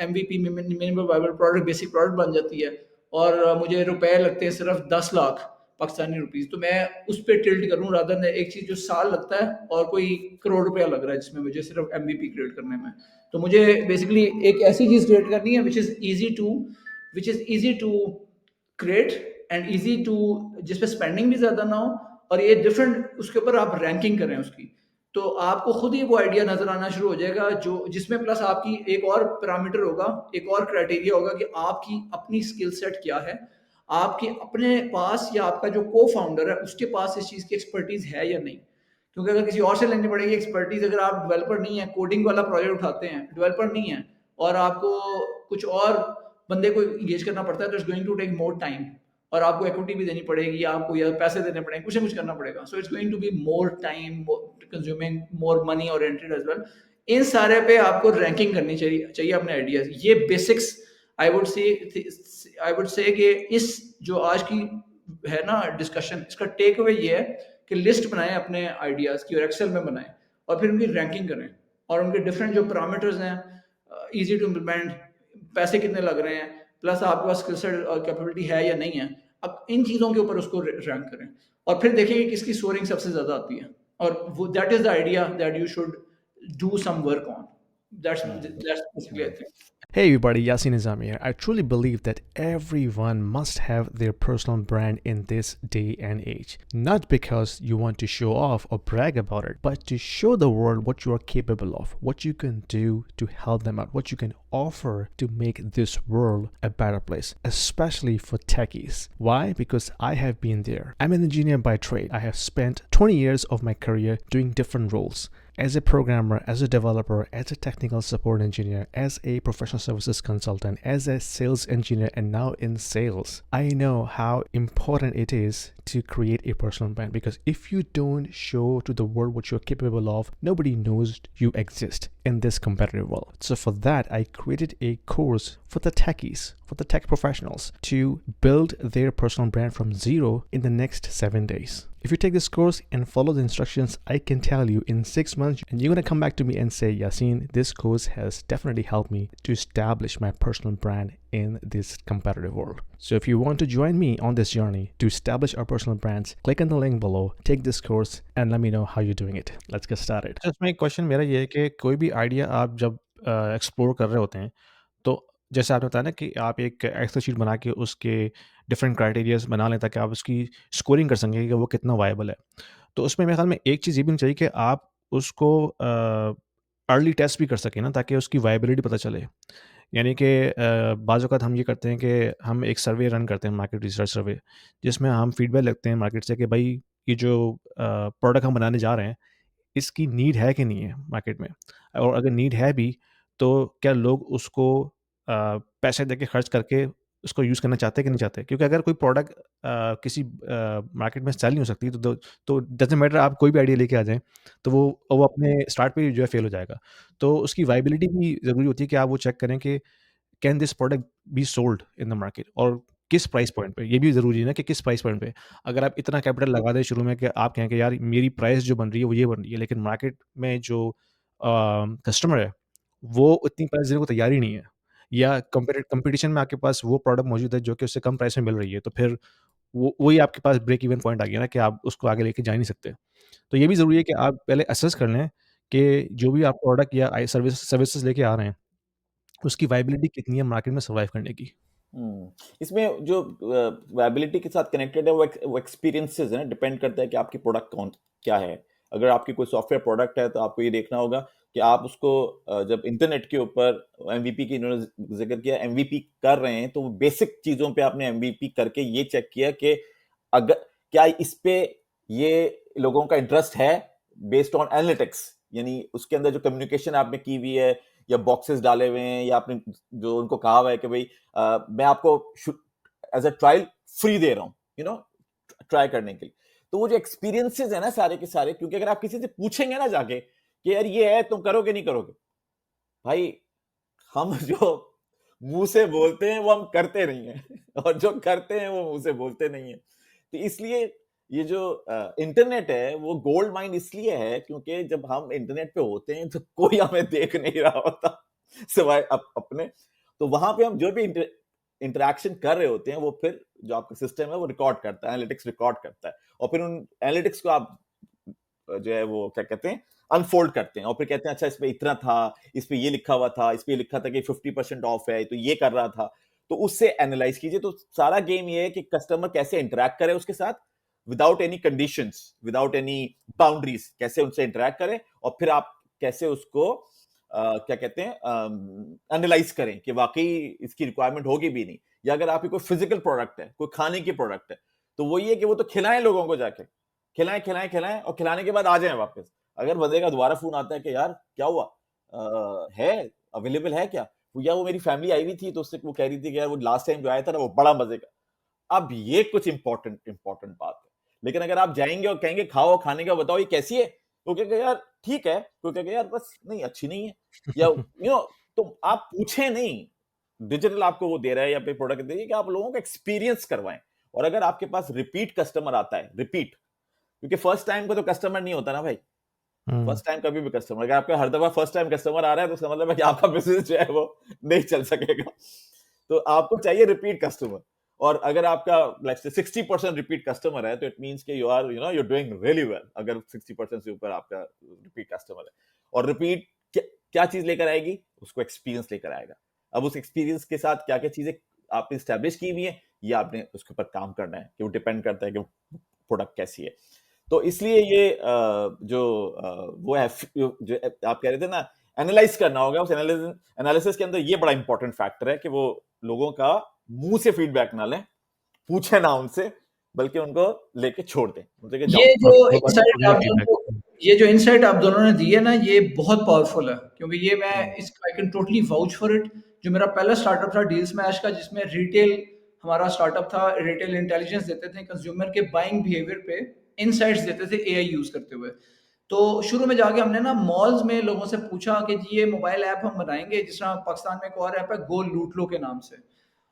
MVP minimum viable product basic product बन जाती है, और मुझे रुपए लगते हैं सिर्फ 10 लाख पाकिस्तानी रुपीस, तो मैं उस पर टिल्ट करूँ रादर देन एक चीज़ जो साल लगता है और कोई करोड़ रुपया लग रहा है जिसमें मुझे सिर्फ MVP क्रिएट करने में। तो मुझे बेसिकली एक ऐसी चीज़ क्रिएट करनी है which is easy to create and easy to, जिस पे स्पेंडिंग भी ज़्यादा ना हो, और ये डिफरेंट उसके ऊपर आप रैंकिंग करें उसकी, तो आपको खुद ही वो आइडिया नजर आना शुरू हो जाएगा, जो जिसमें प्लस आपकी एक और पैरामीटर होगा, एक और क्राइटेरिया होगा कि आपकी अपनी स्किल सेट क्या है, आपके अपने पास या आपका जो को फाउंडर है उसके पास इस चीज़ की एक्सपर्टीज है या नहीं। क्योंकि अगर किसी और से लेनी पड़ेगी एक्सपर्टीज, अगर आप डेवलपर नहीं है, कोडिंग वाला प्रोजेक्ट उठाते हैं, डेवलपर नहीं है, और आपको कुछ और बंदे को इंगेज करना पड़ता है, तो it's going to take more time, और आपको इक्विटी भी देनी पड़ेगी, आपको या पैसे देने पड़ेंगे, कुछ ना कुछ करना पड़ेगा। So it's going to be more time consuming, more money oriented as well. इन सारे पे आपको रैंकिंग करनी चाहिए अपने आइडियाज। ये बेसिक्स आई वुड से कि इस जो आज की है ना डिस्कशन, इसका टेक अवे ये है कि लिस्ट बनाएं अपने आइडियाज की और एक्सेल में बनाएं, और फिर उनकी रैंकिंग करें, और उनके डिफरेंट जो पैरामीटर्स हैं, इजी टू इम्प्लीमेंट, पैसे कितने लग रहे हैं, प्लस आपके पास स्किल सेट और कैपेबिलिटी है या नहीं है, अब इन चीज़ों के ऊपर उसको रैंक करें, और फिर देखेंगे किसकी स्कोरिंग सबसे ज़्यादा आती है, और वो that is the idea that you should do some work on. That's basically I think. Hey everybody, Yasin Nizam here. I truly believe that everyone must have their personal brand in this day and age. Not because you want to show off or brag about it, but to show the world what you are capable of, what you can do to help them out, what you can offer to make this world a better place, especially for techies. Why? Because I have been there. I'm an engineer by trade. I have spent 20 years of my career doing different roles. As a programmer, as a developer, as a technical support engineer, as a professional services consultant, as a sales engineer, and now in sales, I know how important it is to create a personal brand, because if you don't show to the world what you're capable of, nobody knows you exist in this competitive world. So for that, I created a course for the techies, for the tech professionals, to build their personal brand from zero in the next 7 days. If you take this course and follow the instructions, I can tell you in 6 months, and you're going to come back to me and say, Yasin, this course has definitely helped me to establish my personal brand in this competitive world. So if you want to join me on this journey to establish our personal brands, click on the link below, take this course, and let me know how you're doing it. Let's get started. इसमें एक क्वेश्चन मेरा ये है कि कोई भी आइडिया आप जब एक्सप्लोर कर रहे होते हैं, तो जैसे आपने बताया ना कि आप एक एक्सेल शीट बना के उसके डिफरेंट क्राइटेरियाज बना लें ताकि आप उसकी स्कोरिंग कर सकें कि वो कितना वायबल है। तो उसमें मेरे ख्याल में एक चीज़ ये भी होनी चाहिए कि आप उसको अर्ली टेस्ट भी कर सकें ना, ताकि उसकी वायबिलिटी पता चले। यानी कि बाज़ औक़ात हम ये करते हैं कि हम एक सर्वे रन करते हैं, मार्केट रिसर्च सर्वे, जिसमें हम फीडबैक लेते हैं मार्केट से कि भाई ये जो प्रोडक्ट हम बनाने जा रहे हैं, इसकी नीड है कि नहीं है मार्केट में? और अगर नीड है भी, तो क्या लोग उसको पैसे देके खर्च करके उसको यूज़ करना चाहते हैं कि नहीं चाहते? क्योंकि अगर कोई प्रोडक्ट किसी मार्केट में सेल नहीं हो सकती, तो डज़न्ट मैटर आप कोई भी आइडिया लेके आ जाएँ, तो वो अपने स्टार्ट पे ही जो है फेल हो जाएगा। तो उसकी वायबिलिटी भी ज़रूरी होती है कि आप वो चेक करें कि can this product be sold in the market, और किस प्राइस पॉइंट पे, ये भी ज़रूरी है ना कि किस प्राइस पॉइंट पे। अगर आप इतना कैपिटल लगा दें शुरू में कि आप कहें कि यार मेरी प्राइस जो बन रही है वो ये बन रही है, लेकिन मार्केट में जो कस्टमर है वो उतनी प्राइस देने को तैयार ही नहीं है, या कंपटीशन में आपके पास वो प्रोडक्ट मौजूद है जो कि उससे कम प्राइस में मिल रही है, तो फिर वो वही आपके पास ब्रेक इवन पॉइंट आ गया ना कि आप उसको आगे लेके जा नहीं सकते। तो ये भी ज़रूरी है कि आप पहले असेस कर लें कि जो भी आप प्रोडक्ट या सर्विसेज़ लेके आ रहे हैं, उसकी वायबिलिटी कितनी है मार्केट में सर्वाइव करने की। इसमें जो वायबिलिटी के साथ कनेक्टेड है वो एक्सपीरियंसेस है ना, डिपेंड करता है कि आपकी प्रोडक्ट कौन क्या है। अगर आपकी कोई सॉफ्टवेयर प्रोडक्ट है तो आपको ये देखना होगा कि आप उसको जब इंटरनेट के ऊपर एमवीपी की इन्होंने जिक्र किया, एमवीपी कर रहे हैं, तो बेसिक चीजों पे आपने एमवीपी करके ये चेक किया कि अगर क्या इस पे ये लोगों का इंटरेस्ट है बेस्ड ऑन एनालिटिक्स, यानी उसके अंदर जो कम्युनिकेशन आपने की हुई है या बॉक्सेस डाले हुए हैं या आपने जो उनको कहा हुआ है कि भाई मैं आपको एज अ ट्रायल फ्री दे रहा हूं, यू नो, ट्राई करने के लिए। तो वो जो एक्सपीरियंसेस है ना सारे के सारे, क्योंकि अगर आप किसी से पूछेंगे ना जाके कि यार ये है तुम करोगे नहीं करोगे, भाई हम जो मुंह से बोलते हैं वो हम करते नहीं है और जो करते हैं वो मुंह से बोलते नहीं है। तो इसलिए ये जो इंटरनेट है वो गोल्ड माइन इसलिए है क्योंकि जब हम इंटरनेट पे होते हैं तो कोई हमें देख नहीं रहा होता सिवाय अपने। तो वहां पे हम जो भी इंटरेक्शन कर रहे होते हैं वो फिर जो आपका सिस्टम है वो रिकॉर्ड करता है, एनालिटिक्स रिकॉर्ड करता है, और फिर उन एनालिटिक्स को आप जो है वो क्या कहते हैं अनफोल्ड करते हैं और फिर कहते हैं अच्छा इस पे इतना था, इस पे ये लिखा हुआ था, इस पे ये लिखा था कि 50% ऑफ है तो ये कर रहा था। तो उससे एनालाइज कीजिए। तो सारा गेम ये है कि कस्टमर कैसे इंटरेक्ट करे उसके साथ without any conditions, without any boundaries, कैसे उनसे इंटरेक्ट करें और फिर आप कैसे उसको क्या कहते हैं एनालाइज करें कि वाकई इसकी रिक्वायरमेंट होगी भी नहीं। या अगर आपकी कोई फिजिकल प्रोडक्ट है, कोई खाने की प्रोडक्ट है, तो वो ये कि वो तो खिलाएं लोगों को, जाके खिलाएं खिलाएं खिलाएं और खिलाने के बाद आ जाएं वापस। अगर बंदे का दोबारा फोन आता है कि यार क्या हुआ, है अवेलेबल है क्या, या वो मेरी फैमिली आई हुई थी तो उससे वो कह रही थी कि यार वो लास्ट टाइम जो आया था ना वो बड़ा मजे का, अब ये कुछ इंपॉर्टेंट बात है। लेकिन अगर आप जाएंगे और कहेंगे खाओ, खाने का बताओ ये कैसी है, तो कहेगा यार ठीक है, तो कहेगा यार बस नहीं अच्छी नहीं है, या यू नो। तो आप पूछे नहीं, डिजिटल आपको वो दे रहा है या पे प्रोडक्ट दे रही है कि आप लोगों को एक्सपीरियंस करवाएं। और अगर आपके पास रिपीट कस्टमर आता है, रिपीट, क्योंकि फर्स्ट टाइम का तो कस्टमर नहीं होता ना भाई, फर्स्ट टाइम कभी भी कस्टमर, अगर आपका हर दफा फर्स्ट टाइम कस्टमर आ रहा है तो उसका मतलब है कि आपका बिजनेस जो है वो नहीं चल सकेगा। तो आपको चाहिए रिपीट कस्टमर। और अगर आपका लाइक से 60% रिपीट कस्टमर है तो इट मींस कि you are you know you doing really well, अगर 60% से ऊपर आपका रिपीट कस्टमर है। और रिपीट क्या चीज लेकर आएगी, उसको एक्सपीरियंस लेकर आएगा। अब उस एक्सपीरियंस के साथ क्या क्या चीजें आपने स्टैब्लिश की हुई है, ये आपने उसके ऊपर काम करना है, कि वो डिपेंड करता है कि प्रोडक्ट कैसी है। तो इसलिए ये जो वो है जो आप कह रहे थे ना, एनालाइज करना होगा, उस एनालिसिस के अंदर ये बड़ा इंपॉर्टेंट फैक्टर है कि वो लोगों का मुंह से फीडबैक ना लें, पूछे ना उनसे, बल्कि उनको लेके छोड़ दें, उनसे ये जो इनसाइट आप दोनों ये जो इनसाइट आप दोनों ने दी है ना, ये बहुत पावरफुल है, क्योंकि ये मैं इस I can totally vouch for it. जो मेरा पहला स्टार्टअप था डील स्मैश का, जिसमें रिटेल हमारा स्टार्टअप था, रिटेल इंटेलिजेंस देते थे कंज्यूमर के बाइंग बिहेवियर पे, इनसाइट्स देते थे एआई यूज करते हुए। तो शुरू में जाके हमने ना मॉल्स में लोगों से पूछा कि जी ये मोबाइल ऐप हम बनाएंगे, जिस तरह पाकिस्तान में एक और ऐप है गो लूट लो के नाम से,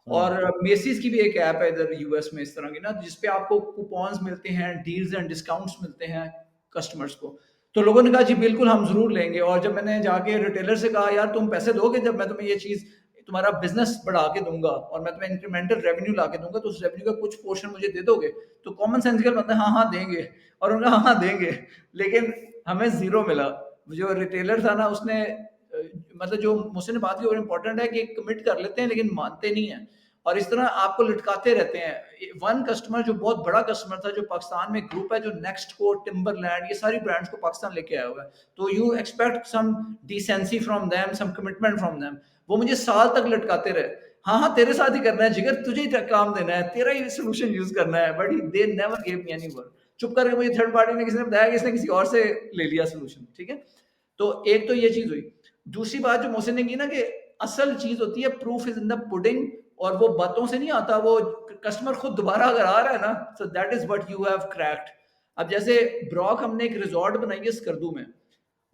और मेसीज की भी एक ऐप है इधर यूएस में इस तरह की ना, जिसपे आपको कूपन्स मिलते हैं, डील्स एंड डिस्काउंट्स मिलते हैं कस्टमर्स को। तो लोगों ने कहा जी बिल्कुल हम जरूर लेंगे। और जब मैंने जाके रिटेलर से कहा यार तुम पैसे दोगे जब मैं तुम्हें ये चीज तुम्हारा बिजनेस बढ़ा के दूंगा और मैं तुम्हें इंक्रीमेंटल रेवेन्यू ला के दूंगा, तो उस रेवेन्यू का कुछ पोर्शन मुझे दे दोगे? तो कॉमन सेंसिकल बंदा हाँ हाँ देंगे, और उन्होंने हाँ देंगे। लेकिन हमें जीरो मिला। जो रिटेलर था ना उसने मतलब जो मुझसे ने बात की और इम्पोर्टेंट है कि कमिट कर लेते हैं लेकिन मानते नहीं है, और इस तरह आपको लटकाते रहते हैं। वन कस्टमर जो बहुत बड़ा कस्टमर था, जो पाकिस्तान में ग्रुप है जो नेक्स्ट को, टिम्बरलैंड, ये सारी ब्रांड्स को पाकिस्तान लेके आया हुआ है, तो you expect some decency from them, some commitment from them. वो मुझे साल तक लटकाते रहे, हाँ हाँ तेरे साथ ही करना है जिगर, तुझे ही काम देना है, तेरा ही सोल्यूशन यूज करना है, but they never give me any work. चुप करके मुझे थर्ड पार्टी ने किसी ने बताया कि इसने किसी और से ले लिया सोल्यूशन, ठीक है। तो एक तो ये चीज हुई। दूसरी बात जो मोहसिन ने की ना, कि असल चीज होती है proof is in the pudding, और वो बातों से नहीं आता, वो कस्टमर खुद दोबारा अगर आ रहा है ना, so that is what you have cracked. अब जैसे ब्रॉक हमने एक रिजॉर्ट बनाई है स्कर्दू में,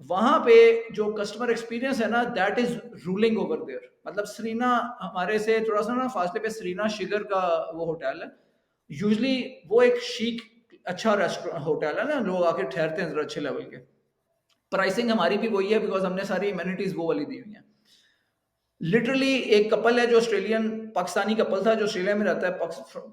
वहां पे जो कस्टमर एक्सपीरियंस है ना, that is ruling over there. मतलब सरीना हमारे से थोड़ा सा ना फासले पे सरीना शिगर का वो होटल है, यूजली वो एक शीक अच्छा रेस्टोरेंट होटल है ना, लोग आके ठहरते हैं जरा अच्छे लेवल के। प्राइसिंग हमारी भी वही है, बिकॉज हमने सारी इम्यूनिटीज वो वाली दी हुई हैं। लिटरली एक कपल है जो ऑस्ट्रेलियन पाकिस्तानी कपल था, जो ऑस्ट्रेलिया में रहता है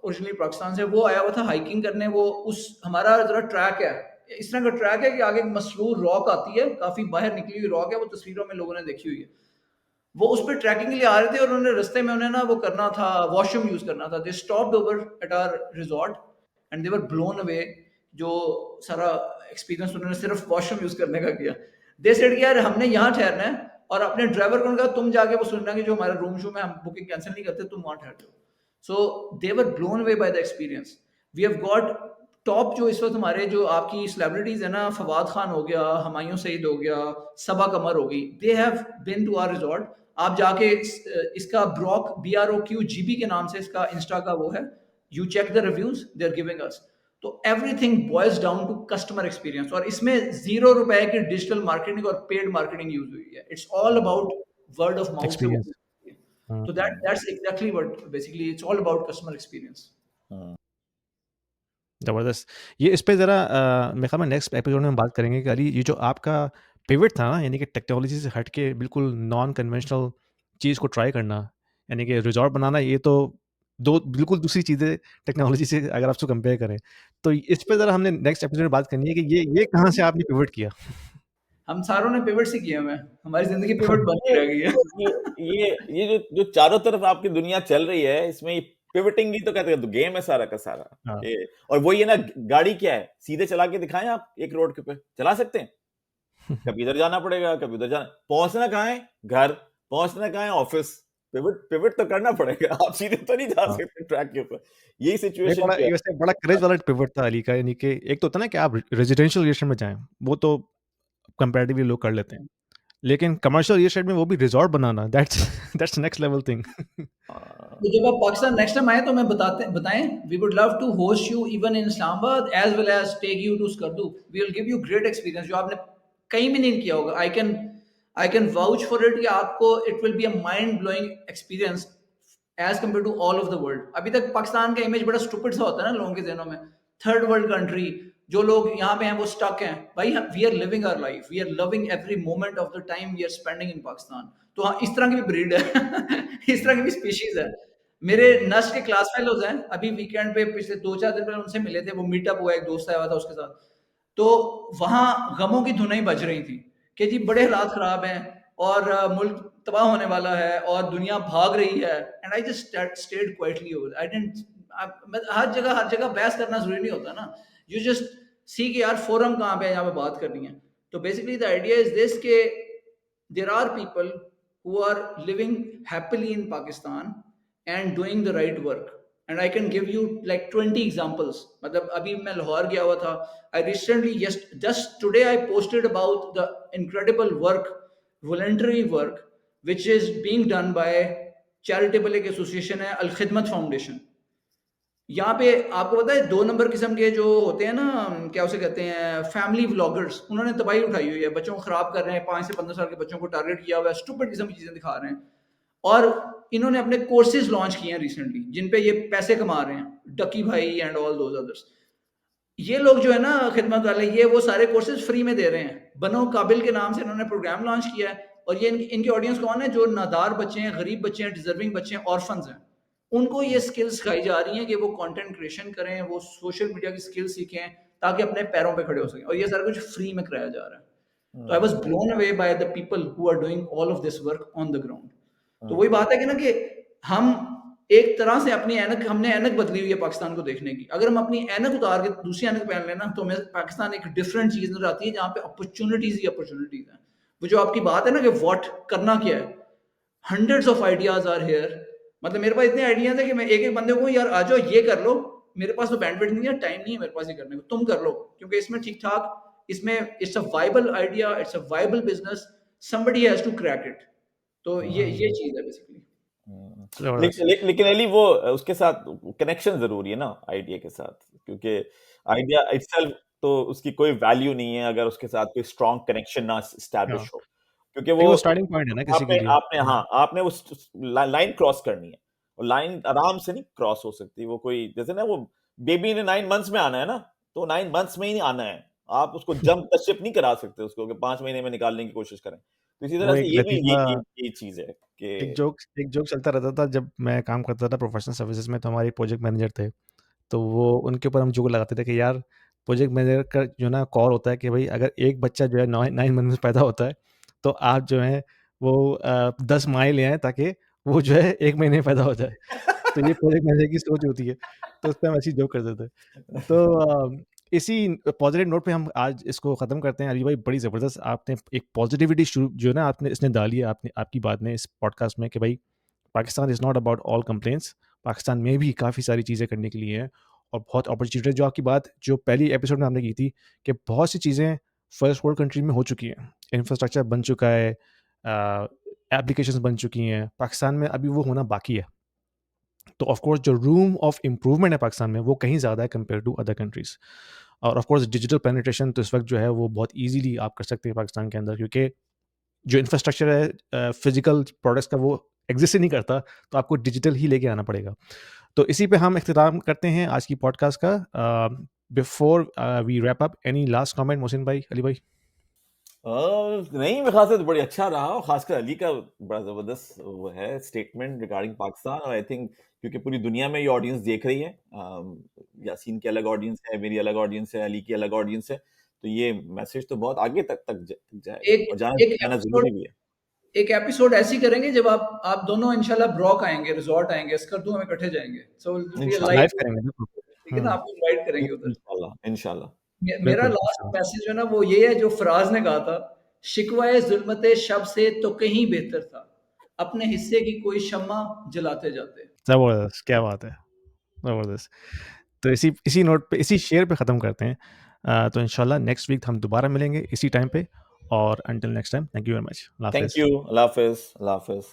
ओरिजिनली पाकिस्तान से, वो आया हुआ था हाइकिंग करने। वो उस हमारा जरा ट्रैक है, इस तरह का ट्रैक है कि आगे एक मसरूर रॉक आती है, काफी बाहर निकली हुई रॉक है, वो तस्वीरों में लोगों ने देखी हुई है। वो उस पर ट्रैकिंग के लिए आ रहे थे और उन्होंने रास्ते में उन्हें ना वो करना था, वॉशरूम यूज करना था। They stopped over at our resort and they were blown away, जो सारा एक्सपीरियंस उन्होंने सिर्फ वॉशरूम यूज करने का किया। दे सेड कि यार हमने यहाँ ठहरना है, और अपने ड्राइवर को कहा तुम जाके वो सुनना कि जो हमारा रूम शूम है हम बुकिंग कैंसिल नहीं करते, तुम वहां ठहर जाओ। So they were blown away by the experience. We have got top जो इस वक्त हमारे जो आपकी सेलिब्रिटीज है ना, फवाद खान हो गया, हुमायूं सईद हो गया, सबा कमर हो गई, they have been to our resort. आप जाके इसका ब्रॉक BROQGB के नाम से इसका इंस्टा का वो है, you check the reviews they are giving us. तो everything boils down to customer experience, और इसमें ₹0 की डिजिटल मार्केटिंग और पेड मार्केटिंग यूज हुई है। It's all about word of mouth. Experience. तो that's exactly what basically it's all about customer experience. ज़बरदस्त। ये इस पे ज़रा मेरे ख्याल में नेक्स्ट एपिसोड में हम बात करेंगे कि अली ये जो आपका पिवट था ना, यानी कि टेक्नोलॉजी से हट के बिल्कुल नॉन कन्वेंशनल चीज़ को ट्राई करना, यानी कि रिजॉर्ट बनाना, ये तो दो बिल्कुल दूसरी चीज़ें टेक्नोलॉजी से अगर आप उसको कंपेयर करें। तो इस पे ज़रा हमने नेक्स्ट एपिसोड में बात करनी है कि ये कहाँ से आपने पिवट किया? हम सारों ने पिवट से किया है, हमारी जिंदगी पिवट बन के रह गई है। ये जो चारों तरफ आपकी दुनिया चल रही है, इसमें पिवटिंग ही तो कहते हैं, तो गेम है सारा का सारा। हाँ। और वो ये ना, गाड़ी क्या है, सीधे चला के दिखाएं आप एक रोड के पे चला सकते हैं, कभी इधर जाना पड़ेगा, कभी उधर जाना, पहुंचना कहाँ है, घर, पहुंचना कहाँ है, ऑफिस। पिवट तो करना पड़ेगा, आप सीधे तो नहीं जा सकते ट्रैक के ऊपर। यही सिचुएशन ये वैसे बड़ा क्रेज वाला पिवट था अली का, यानी कि एक तो होता है ना कि आप रेजिडेंशियल रियल एस्टेट में जाएं, वो तो कंपैरेटिवली लोग कर लेते हैं, लेकिन कमर्शियल रियल एस्टेट में वो भी resort banana, that's next level thing. तो जब आप पाकिस्तान नेक्स्ट टाइम आए तो मैं बताएं, we would love to host you even in Islamabad as well as take you to Skardu. We will give you great experience जो आपने कहीं भी नहीं किया होगा। I can vouch for it कि आपको it will be a mind blowing experience as compare to all of the world. अभी तक पाकिस्तान का इमेज बड़ा स्टूपिड सा होता है ना लोगों के ज़हनों में, थर्ड वर्ल्ड कंट्री, जो लोग यहाँ पे हैं वो स्टक हैं। भाई we are living our life, we are loving every moment of the time we are spending in Pakistan. तो हाँ, इस तरह की भी ब्रीड है इस तरह की भी स्पीशीज है। मेरे नस्ट के क्लास फेलोज हैं, अभी वीकेंड पे पिछले 2-4 दिन पहले उनसे मिले थे, वो मीटअप हुआ, एक दोस्त आया हुआ था उसके साथ। तो वहां गमों की धुनें बज रही थी कि जी बड़े हालात खराब हैं और मुल्क तबाह होने वाला है और दुनिया भाग रही है। And I just stayed quietly over. I didn't हर जगह बहस करना जरूरी नहीं होता ना, यू जस्ट सी कि यार फोरम कहाँ पे है, यहाँ पे बात करनी है। तो basically the idea is this के there are people who are living happily in Pakistan and doing the right work, and I can give you like 20 examples. मतलब अभी मैं लाहौर गया हुआ था, I recently just today I posted about the incredible work, voluntary work which is being done by charitable एक एसोसिएशन है अल खिदमत फाउंडेशन। यहाँ पे आपको पता है 2 नंबर किस्म के जो होते हैं ना, क्या उसे कहते हैं, फैमिली व्लॉगर्स, उन्होंने तबाही उठाई हुई है, बच्चों को खराब कर रहे हैं, 5 से 15 साल के बच्चों को टारगेट किया हुआ है, स्टूपिड किस्म की चीजें दिखा रहे हैं। और इन्होंने अपने कोर्सेज लॉन्च किए हैं रिसेंटली जिन पे ये पैसे कमा रहे हैं, डकी भाई एंड ऑल दोज अदर्स। ये लोग जो है ना खिदमत वाले, ये वो सारे कोर्सेज फ्री में दे रहे हैं। बनो काबिल के नाम से इन्होंने प्रोग्राम लॉन्च किया है, और ये इनकी ऑडियंस कौन है, जो नादार बच्चे हैं, गरीब बच्चे हैं, डिजर्विंग बच्चे हैं, ऑर्फन्स हैं। उनको ये स्किल्स सिखाई जा रही हैं कि वो कंटेंट क्रिएशन करें, वो सोशल मीडिया की स्किल्स सीखें ताकि अपने पैरों पे खड़े हो सकें, और ये सारा कुछ फ्री में कराया जा रहा है। तो I was blown away by the people who are doing all of this work on the ground. तो वही बात है कि ना कि हम एक तरह से अपनी हमने ऐनक बदली हुई है पाकिस्तान को देखने की। अगर हम अपनी ऐनक उतार के दूसरी ऐनक पहन लेना तो हमें पाकिस्तान एक डिफरेंट चीज नजर आती है जहाँ पे अपॉर्चुनिटीज ही अपॉर्चुनिटीज हैं। वो जो आपकी बात है ना कि व्हाट करना क्या है, hundreds of ideas are here. मतलब मेरे पास इतने आइडियाज है कि मैं एक एक बंदे को यार आ जाओ ये कर लो, मेरे पास वो बैंडविड्थ नहीं है, टाइम नहीं है मेरे पास ये करने को, तुम कर लो, क्योंकि इसमें ठीक ठाक, इसमें it's a viable idea, it's a viable business, somebody has to crack it. तो ये चीज है बेसिकली। ज़बरदस्त। लेकिन अली वो उसके साथ कनेक्शन जरूरी है ना आइडिया के साथ, क्योंकि आइडिया इटसेल्फ तो उसकी कोई वैल्यू नहीं है अगर उसके साथ कोई स्ट्रॉन्ग कनेक्शन ना हाँ, एस्टैब्लिश हो, क्योंकि लेकिन वो वो स्टार्टिंग पॉइंट है ना किसी के आपने लिए। आपने हाँ आपने वो लाइन क्रॉस करनी है, और लाइन आराम से नहीं क्रॉस हो सकती, वो कोई जैसे ना वो बेबी ने 9 मंथ्स में आना है ना, तो 9 मंथ्स में ही आना है, आप उसको जंप टचशिप नहीं करा सकते उसको कि 5 महीने में निकालने की कोशिश करें। तो इसी वो तरह से एक ये भी लतीफ़ा ये चीज है एक कि जोक चलता रहता था जब मैं काम करता था प्रोफेशनल सर्विसेज में, तो हमारे प्रोजेक्ट मैनेजर थे। तो वो उनके ऊपर हम जोक लगाते थे कि यार प्रोजेक्ट मैनेजर का जो ना कॉल होता है कि भाई अगर एक बच्चा जो है 9 मंथ में पैदा होता है, तो आप जो है वो 10 माइल ले आएँ ताकि वो जो है 1 महीने में पैदा हो जाए। तो ये प्रोजेक्ट मैनेजर की सोच होती है। तो उस पे हम ऐसे ही जोक करते थे। तो इसी पॉजिटिव नोट पे हम आज इसको ख़त्म करते हैं। अली भाई बड़ी ज़बरदस्त आपने एक पॉजिटिविटी शुरू जो है ना आपने इसने डाली है आपने आपकी बात ने इस पॉडकास्ट में कि भाई Pakistan is not about all complaints. Pakistan में भी काफ़ी सारी चीज़ें करने के लिए हैं और बहुत अपॉर्चुनिटी जो आपकी बात जो पहली एपिसोड में हमने की थी कि बहुत सी चीज़ें फर्स्ट वर्ल्ड कंट्री में हो चुकी हैं। इंफ्रास्ट्रक्चर बन चुका है, एप्लीकेशंस बन चुकी हैं। पाकिस्तान में अभी वो होना बाकी है। तो ऑफ कोर्स जो रूम ऑफ इम्प्रूवमेंट है पाकिस्तान में वो कहीं ज़्यादा है कंपेयर टू अदर कंट्रीज़। और ऑफ कोर्स डिजिटल पेनिट्रेशन तो इस वक्त जो है वो बहुत ईज़िली आप कर सकते हैं पाकिस्तान के अंदर, क्योंकि जो इंफ्रास्ट्रक्चर है फिजिकल प्रोडक्ट्स का वो एग्जिस्ट ही नहीं करता, तो आपको डिजिटल ही लेके आना पड़ेगा। तो इसी पे हम इख्तिताम करते हैं आज की पॉडकास्ट का। Before we wrap up, any last comment Mohsin भाई, अली भाई? नहीं, मेरे ख्याल से तो बड़ी अच्छा रहा, और खासकर अली का बड़ा जबरदस्त वो है स्टेटमेंट रिगार्डिंग पाकिस्तान, और आई थिंक क्योंकि पूरी दुनिया में ये ऑडियंस देख रही है, यासीन की अलग ऑडियंस है, मेरी अलग ऑडियंस है, अली की अलग ऑडियंस है, तो ये मैसेज तो बहुत आगे तक जाएगा, एक और जाना एक जाना एपिसोड जरूरी भी है। एक एपिसोड ऐसी करेंगे जब आप दोनों इंशाल्लाह ब्रॉक आएंगे, रिजॉर्ट आएंगे, स्कर्दू हम इकट्ठे जाएंगे, सो बी इंशाल्लाह लाइव लाइव, करेंगे ना? ठीक है ना, आपको इनवाइट करेंगे उधर। इंशाल्लाह इंशाल्लाह। मेरा बिल्कुल लास्ट इंशाल्लाह। मैसेज जो है ना वो ये है जो फराज ने कहा था, शिकवाए जुल्मते शब से तो कहीं बेहतर था, अपने हिस्से की कोई शम्मा जलाते जाते। ज़बरदस्त, क्या बात है! ज़बरदस्त। तो इसी इसी नोट पे इसी शेयर पे ख़त्म करते हैं। तो इंशाल्लाह नेक्स्ट वीक हम दोबारा मिलेंगे इसी टाइम पे, और until next time thank you very much. Allah thank हाफ़िज़। यू, अल्लाह हाफिज, अल्लाह हाफिज।